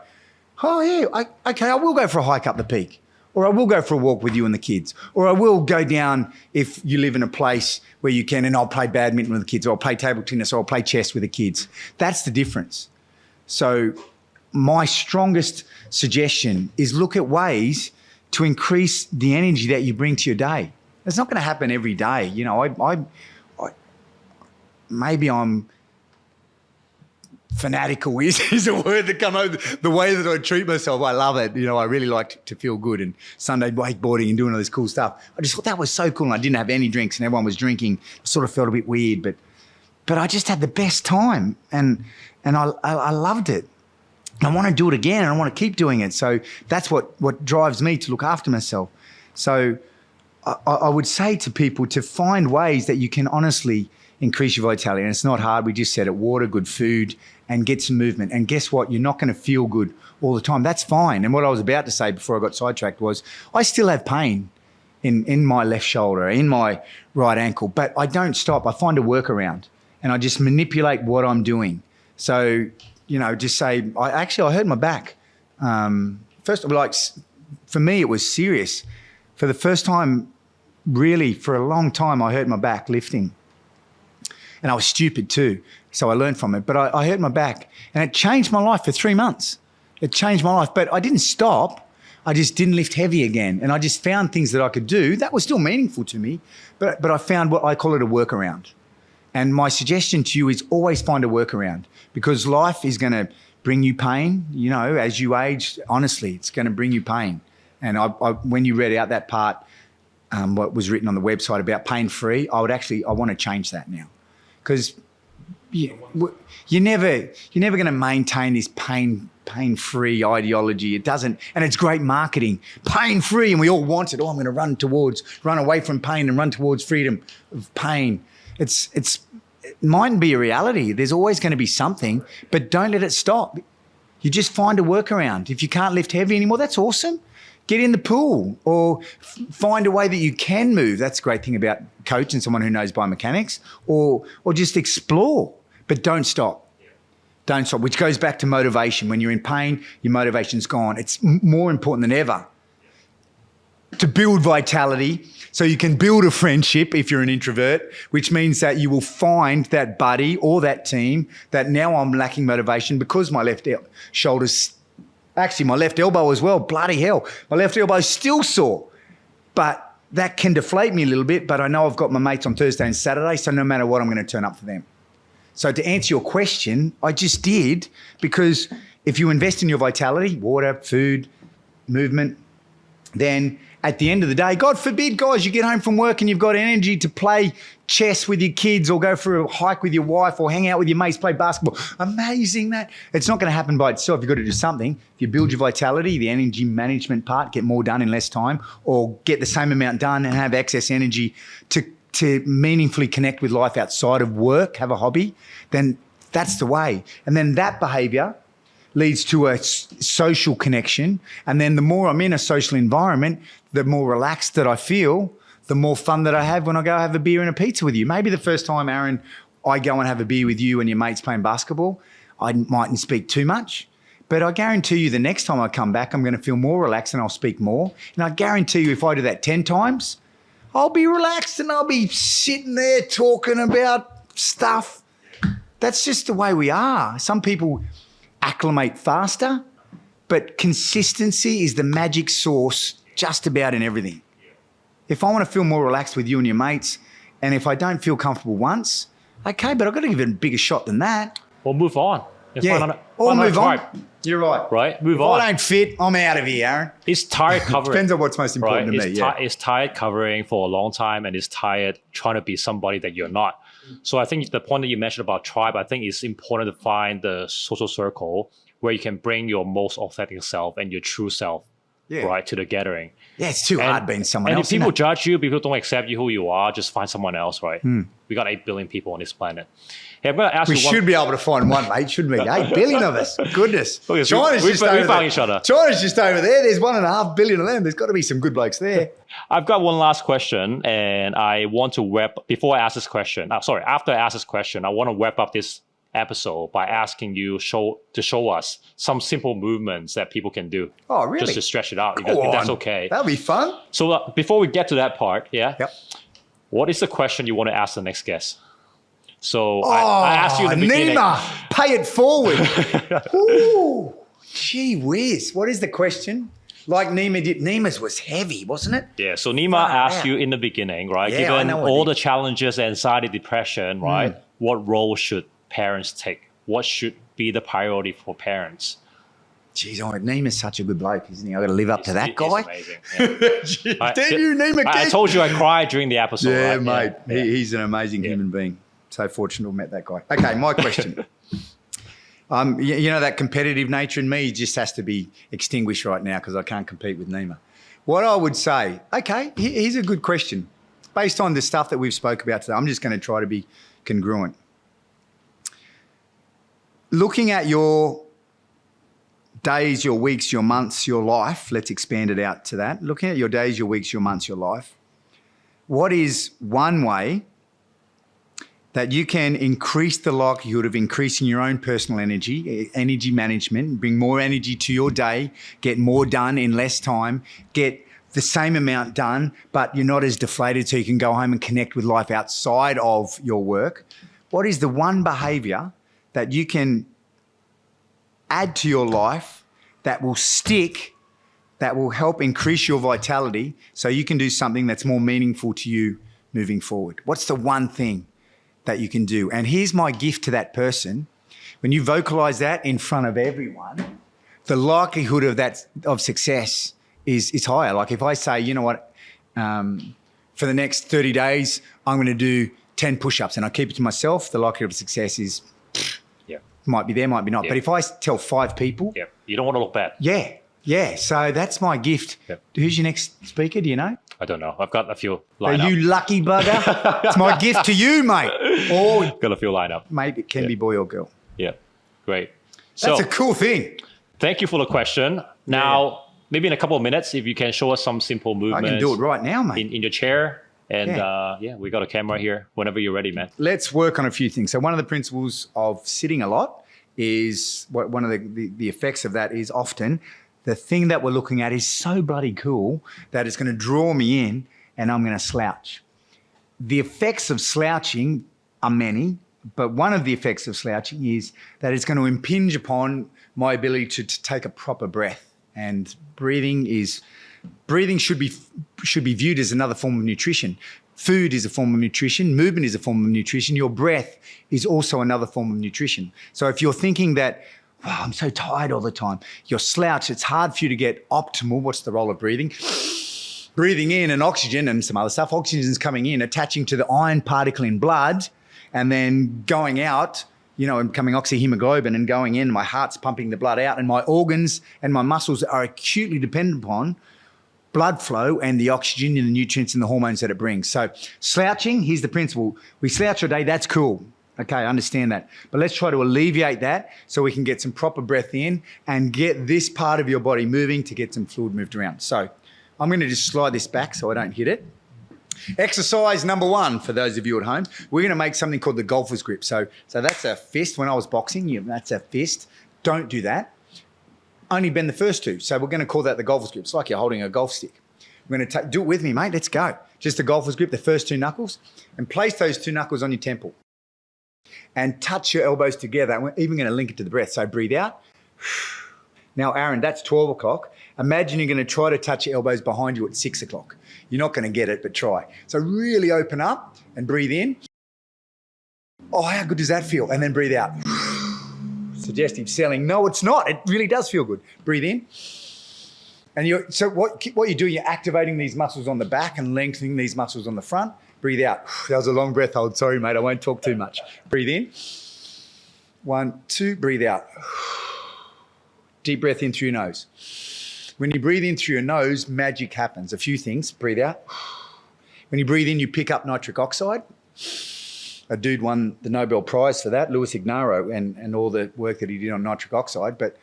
oh, yeah, okay, I will go for a hike up the peak. Or I will go for a walk with you and the kids. Or I will go down if you live in a place where you can and I'll play badminton with the kids or I'll play table tennis or I'll play chess with the kids. That's the difference. So my strongest suggestion is look at ways to increase the energy that you bring to your day. It's not going to happen every day. Maybe I'm fanatical is a word that come over the way that I treat myself. I love it. I really like to feel good and Sunday wakeboarding and doing all this cool stuff. I just thought that was so cool. And I didn't have any drinks and everyone was drinking. I sort of felt a bit weird, but I just had the best time and I loved it. I want to do it again and I want to keep doing it. So that's what drives me to look after myself. So I would say to people to find ways that you can honestly increase your vitality. And it's not hard. We just said it, water, good food, and get some movement. And guess what? You're not going to feel good all the time. That's fine. And what I was about to say before I got sidetracked was I still have pain in my left shoulder, in my right ankle, but I don't stop. I find a workaround and I just manipulate what I'm doing. So, just say, I hurt my back. First of all, for me, it was serious. For the first time, really, for a long time, I hurt my back lifting. And I was stupid too, so I learned from it. But I hurt my back, and it changed my life for 3 months. It changed my life, but I didn't stop. I just didn't lift heavy again, and I just found things that I could do that was still meaningful to me, but I found what I call it a workaround. And my suggestion to you is always find a workaround because life is going to bring you pain. As you age, honestly, it's going to bring you pain. And when you read out that part, what was written on the website about pain-free, I want to change that now. Because you're never going to maintain this pain-free ideology. It doesn't, and it's great marketing. Pain-free, and we all want it. Oh, I'm going to run away from pain and run towards freedom of pain. It mightn't be a reality. There's always going to be something, but don't let it stop. You just find a workaround. If you can't lift heavy anymore, that's awesome. Get in the pool or find a way that you can move. That's a great thing about coach and someone who knows biomechanics or just explore, but don't stop. Don't stop, which goes back to motivation. When you're in pain, your motivation's gone. It's more important than ever to build vitality so you can build a friendship if you're an introvert, which means that you will find that buddy or that team that now I'm lacking motivation because my left shoulder's actually, my left elbow as well, bloody hell. My left elbow is still sore. But that can deflate me a little bit, but I know I've got my mates on Thursday and Saturday, so no matter what, I'm going to turn up for them. So to answer your question, I just did because if you invest in your vitality, water, food, movement, then at the end of the day, God forbid, guys, you get home from work and you've got energy to play chess with your kids or go for a hike with your wife or hang out with your mates, play basketball. Amazing that. It's not going to happen by itself. You've got to do something. If you build your vitality, the energy management part, get more done in less time or get the same amount done and have excess energy to meaningfully connect with life outside of work, have a hobby, then that's the way. And then that behavior leads to a social connection. And then the more I'm in a social environment, the more relaxed that I feel, the more fun that I have when I go have a beer and a pizza with you. Maybe the first time, Aaron, I go and have a beer with you and your mates playing basketball, I mightn't speak too much. But I guarantee you the next time I come back, I'm going to feel more relaxed and I'll speak more. And I guarantee you if I do that 10 times, I'll be relaxed and I'll be sitting there talking about stuff. That's just the way we are. Some people acclimate faster, but consistency is the magic sauce just about in everything. If I want to feel more relaxed with you and your mates, and if I don't feel comfortable once, okay, but I've got to give it a bigger shot than that. We'll move on. And or move on. You're right. Right? Move if on. I don't fit, I'm out of here, Aaron. It's tired covering. Depends on what's most important to me. It's tired covering for a long time, and it's tired trying to be somebody that you're not. So I think the point that you mentioned about tribe, I think it's important to find the social circle where you can bring your most authentic self and your true self right to the gathering. Yeah, it's too hard being someone else. And if people judge you, people don't accept you who you are, just find someone else, right? We got 8 billion people on this planet. Hey, I'm going to ask you should be able to find one, mate, shouldn't we? 8 billion of us. Goodness. We found each other. China's just over there. There's 1.5 billion of them. There's got to be some good blokes there. I've got one last question, and I want to before I ask this question, after I ask this question, I want to wrap up this episode by asking you to show us some simple movements that people can do. Oh, really? Just to stretch it out, if that's okay. That'll be fun. So before we get to that part, what is the question you want to ask the next guest? So I asked you in the beginning. Nima, pay it forward. Ooh, gee whiz. What is the question? Like Nima did. Nima's was heavy, wasn't it? Yeah, so Nima asked you in the beginning, right? Yeah, given all the challenges, anxiety, depression, right? What role should parents take? What should be the priority for parents? Jeez, Nima's such a good bloke, isn't he? I've got to live up to that guy. He's amazing. Yeah. Damn you, Nima. I told you I cried during the episode. Yeah, right? mate. He's an amazing human being. So fortunate to have met that guy. Okay, my question. You know, that competitive nature in me just has to be extinguished right now because I can't compete with Nima. What I would say, okay, here's a good question. Based on the stuff that we've spoke about today, I'm just going to try to be congruent. Looking at your days, your weeks, your months, your life, let's expand it out to that. Looking at your days, your weeks, your months, your life, what is one way that you can increase the likelihood of increasing your own personal energy management, bring more energy to your day, get more done in less time, get the same amount done, but you're not as deflated so you can go home and connect with life outside of your work? What is the one behaviour that you can add to your life that will stick, that will help increase your vitality so you can do something that's more meaningful to you moving forward? What's the one thing that you can do? And here's my gift to that person. When you vocalize that in front of everyone, the likelihood of success is higher. Like if I say, you know what, for the next 30 days, I'm going to do 10 push-ups and I keep it to myself, the likelihood of success is might be there, might be not. But if I tell 5 people. You don't want to look bad. Yeah. So that's my gift. Who's your next speaker? Do you know? I don't know. I've got a few lined up. You lucky bugger. It's my gift to you, mate. Or got a few lined up. Maybe it can be boy or girl. Yeah, great. That's a cool thing. Thank you for the question. Now, maybe in a couple of minutes, if you can show us some simple movements. I can do it right now, mate. In your chair. And we got a camera here whenever you're ready, man. Let's work on a few things. So one of the principles of sitting a lot is, one of the effects of that is often the thing that we're looking at is so bloody cool that it's going to draw me in and I'm going to slouch. The effects of slouching are many, but one of the effects of slouching is that it's going to impinge upon my ability to take a proper breath. And breathing should be viewed as another form of nutrition. Food is a form of nutrition. Movement is a form of nutrition. Your breath is also another form of nutrition. So if you're thinking that, wow, I'm so tired all the time, you're slouched, it's hard for you to get optimal. What's the role of breathing? Breathing in and oxygen and some other stuff. Oxygen is coming in, attaching to the iron particle in blood, and then going out, and becoming oxyhemoglobin and going in. My heart's pumping the blood out, and my organs and my muscles are acutely dependent upon blood flow and the oxygen and the nutrients and the hormones that it brings. So slouching, here's the principle. We slouch a day, that's cool. Okay, I understand that. But let's try to alleviate that so we can get some proper breath in and get this part of your body moving to get some fluid moved around. So I'm going to just slide this back so I don't hit it. Exercise number 1, for those of you at home, we're going to make something called the golfer's grip. So that's a fist. When I was boxing, that's a fist. Don't do that. Only bend the first 2. So we're going to call that the golfer's grip. It's like you're holding a golf stick. We're going to do it with me, mate. Let's go. Just the golfer's grip, the first 2 knuckles, and place those 2 knuckles on your temple. And touch your elbows together. And we're even going to link it to the breath. So breathe out. Now, Aaron, that's 12 o'clock. Imagine you're going to try to touch your elbows behind you at 6 o'clock. You're not going to get it, but try. So really open up and breathe in. Oh, how good does that feel? And then breathe out. Suggestive selling. No, it's not. It really does feel good. Breathe in. And so what you're doing, you're activating these muscles on the back and lengthening these muscles on the front. Breathe out. That was a long breath hold. Sorry, mate. I won't talk too much. Breathe in. 1, 2. Breathe out. Deep breath in through your nose. When you breathe in through your nose, magic happens. A few things. Breathe out. When you breathe in, you pick up nitric oxide. A dude won the Nobel Prize for that, Louis Ignaro, and all the work that he did on nitric oxide. But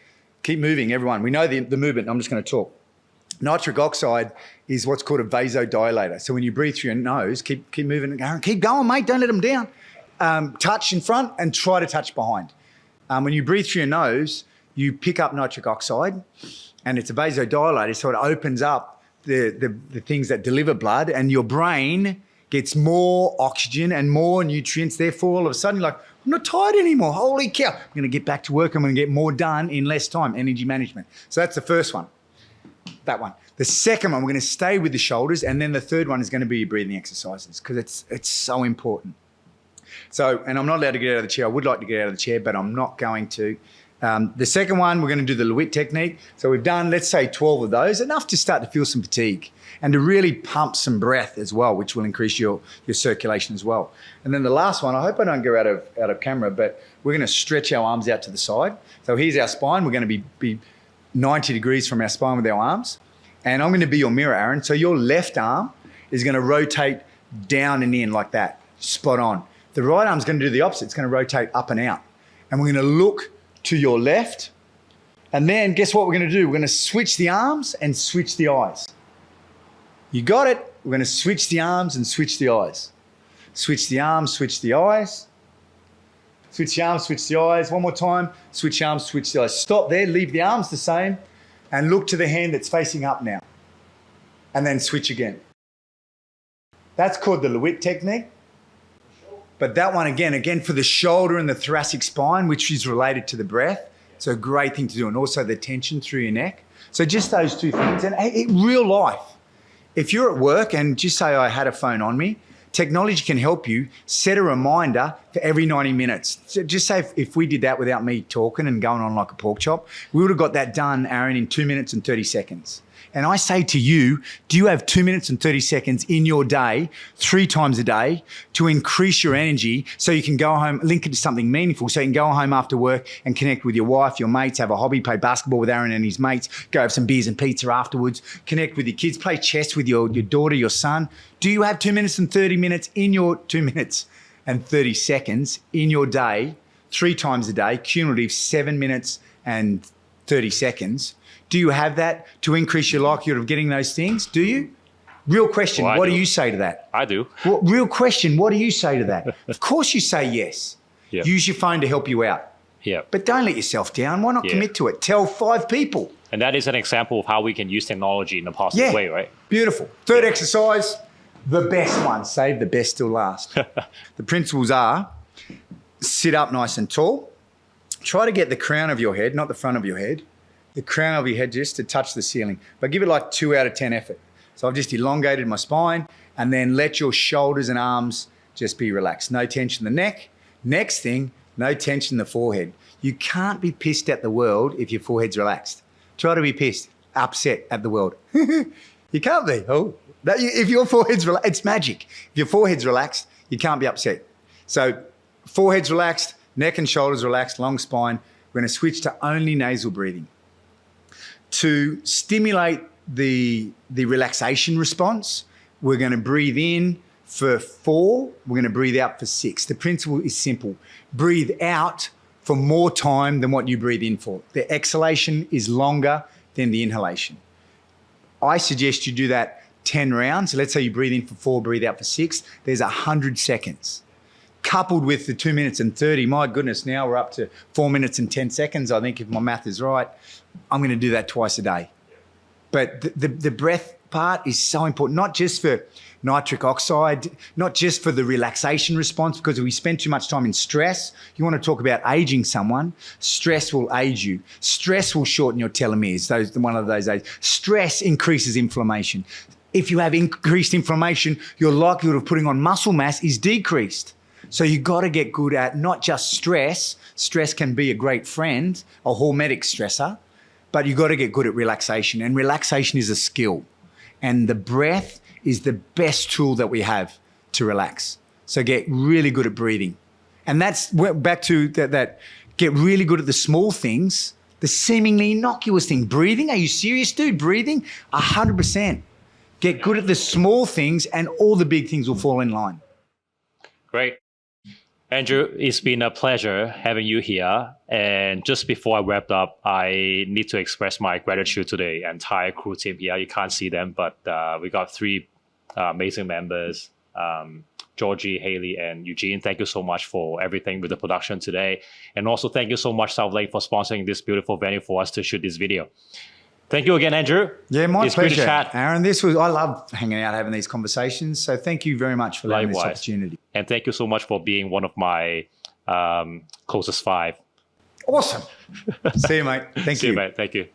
keep moving, everyone. We know the movement. I'm just going to talk. Nitric oxide is what's called a vasodilator. So when you breathe through your nose, keep moving. Keep going, mate. Don't let them down. Touch in front and try to touch behind. When you breathe through your nose, you pick up nitric oxide, and it's a vasodilator, so it opens up the things that deliver blood, and your brain gets more oxygen and more nutrients. Therefore, all of a sudden, you're like, I'm not tired anymore. Holy cow. I'm going to get back to work. I'm going to get more done in less time, energy management. So that's the first one, that one. The second one, we're going to stay with the shoulders, and then the third one is going to be your breathing exercises, because it's so important. So, and I'm not allowed to get out of the chair. I would like to get out of the chair, but I'm not going to. The second one, we're going to do the Lewitt technique. So we've done, let's say, 12 of those, enough to start to feel some fatigue and to really pump some breath as well, which will increase your circulation as well. And then the last one, I hope I don't go out of camera, but we're going to stretch our arms out to the side. So here's our spine. We're going to be 90 degrees from our spine with our arms. And I'm going to be your mirror, Aaron. So your left arm is going to rotate down and in like that, spot on. The right arm's going to do the opposite. It's going to rotate up and out. And we're going to look to your left, and then guess what we're going to do? We're going to switch the arms and switch the eyes. You got it? We're going to switch the arms and switch the eyes. Switch the arms, switch the eyes. Switch the arms, switch the eyes. One more time. Switch the arms, switch the eyes. Stop there, leave the arms the same, and look to the hand that's facing up now. And then switch again. That's called the Lewitt technique. But that one, again for the shoulder and the thoracic spine, which is related to the breath. It's a great thing to do. And also the tension through your neck. So just those 2 things. And in real life, if you're at work and just say I had a phone on me, technology can help you set a reminder for every 90 minutes. So just say if we did that without me talking and going on like a pork chop, we would have got that done, Aaron, in 2 minutes and 30 seconds. And I say to you, do you have 2 minutes and 30 seconds in your day, 3 times a day, to increase your energy so you can go home, link it to something meaningful, so you can go home after work and connect with your wife, your mates, have a hobby, play basketball with Aaron and his mates, go have some beers and pizza afterwards, connect with your kids, play chess with your daughter, your son. Do you have 2 minutes and 30 minutes in your 2 minutes and 30 seconds in your day, 3 times a day, cumulative 7 minutes and 30 seconds? Do you have that to increase your likelihood of getting those things? Do you? Real question, Well, what do you say to that? I do. Well, real question, what do you say to that? Of course you say yes. Yep. Use your phone to help you out. Yeah. But don't let yourself down. Why not commit to it? Tell 5 people. And that is an example of how we can use technology in a positive way, right? Beautiful. Third exercise, the best one. Save the best till last. The principles are sit up nice and tall. Try to get the crown of your head, not the front of your head, the crown of your head just to touch the ceiling. But give it like 2 out of 10 effort. So I've just elongated my spine, and then let your shoulders and arms just be relaxed. No tension in the neck. Next thing, no tension in the forehead. You can't be pissed at the world if your forehead's relaxed. Try to be pissed, upset at the world. You can't be. If your forehead's relaxed, it's magic. If your forehead's relaxed, you can't be upset. So forehead's relaxed, neck and shoulders relaxed, long spine. We're going to switch to only nasal breathing. To stimulate the relaxation response, we're going to breathe in for 4. We're going to breathe out for 6. The principle is simple. Breathe out for more time than what you breathe in for. The exhalation is longer than the inhalation. I suggest you do that 10 rounds. So let's say you breathe in for 4, breathe out for 6. There's 100 seconds. Coupled with the 2 minutes and 30, my goodness, now we're up to 4 minutes and 10 seconds. I think if my math is right, I'm going to do that twice a day. But the breath part is so important, not just for nitric oxide, not just for the relaxation response, because if we spend too much time in stress, you want to talk about aging someone, stress will age you. Stress will shorten your telomeres, one of those days. Stress increases inflammation. If you have increased inflammation, your likelihood of putting on muscle mass is decreased. So you got to get good at not just stress. Stress can be a great friend, a hormetic stressor, but you got to get good at relaxation. And relaxation is a skill. And the breath is the best tool that we have to relax. So get really good at breathing. And that's back to that get really good at the small things, the seemingly innocuous thing. Breathing, are you serious, dude? Breathing? 100%. Get good at the small things and all the big things will fall in line. Great. Andrew, it's been a pleasure having you here. And just before I wrap up, I need to express my gratitude to the entire crew team here. You can't see them, but we got 3 amazing members, Georgie, Haley, and Eugene. Thank you so much for everything with the production today. And also thank you so much, South Lake, for sponsoring this beautiful venue for us to shoot this video. Thank you again, Andrew. Yeah, my it's pleasure, good to chat. Aaron. I love hanging out, having these conversations. So thank you very much for allowing this opportunity. And thank you so much for being one of my closest 5. Awesome. See you, mate. Thank you. See you, mate. Thank you.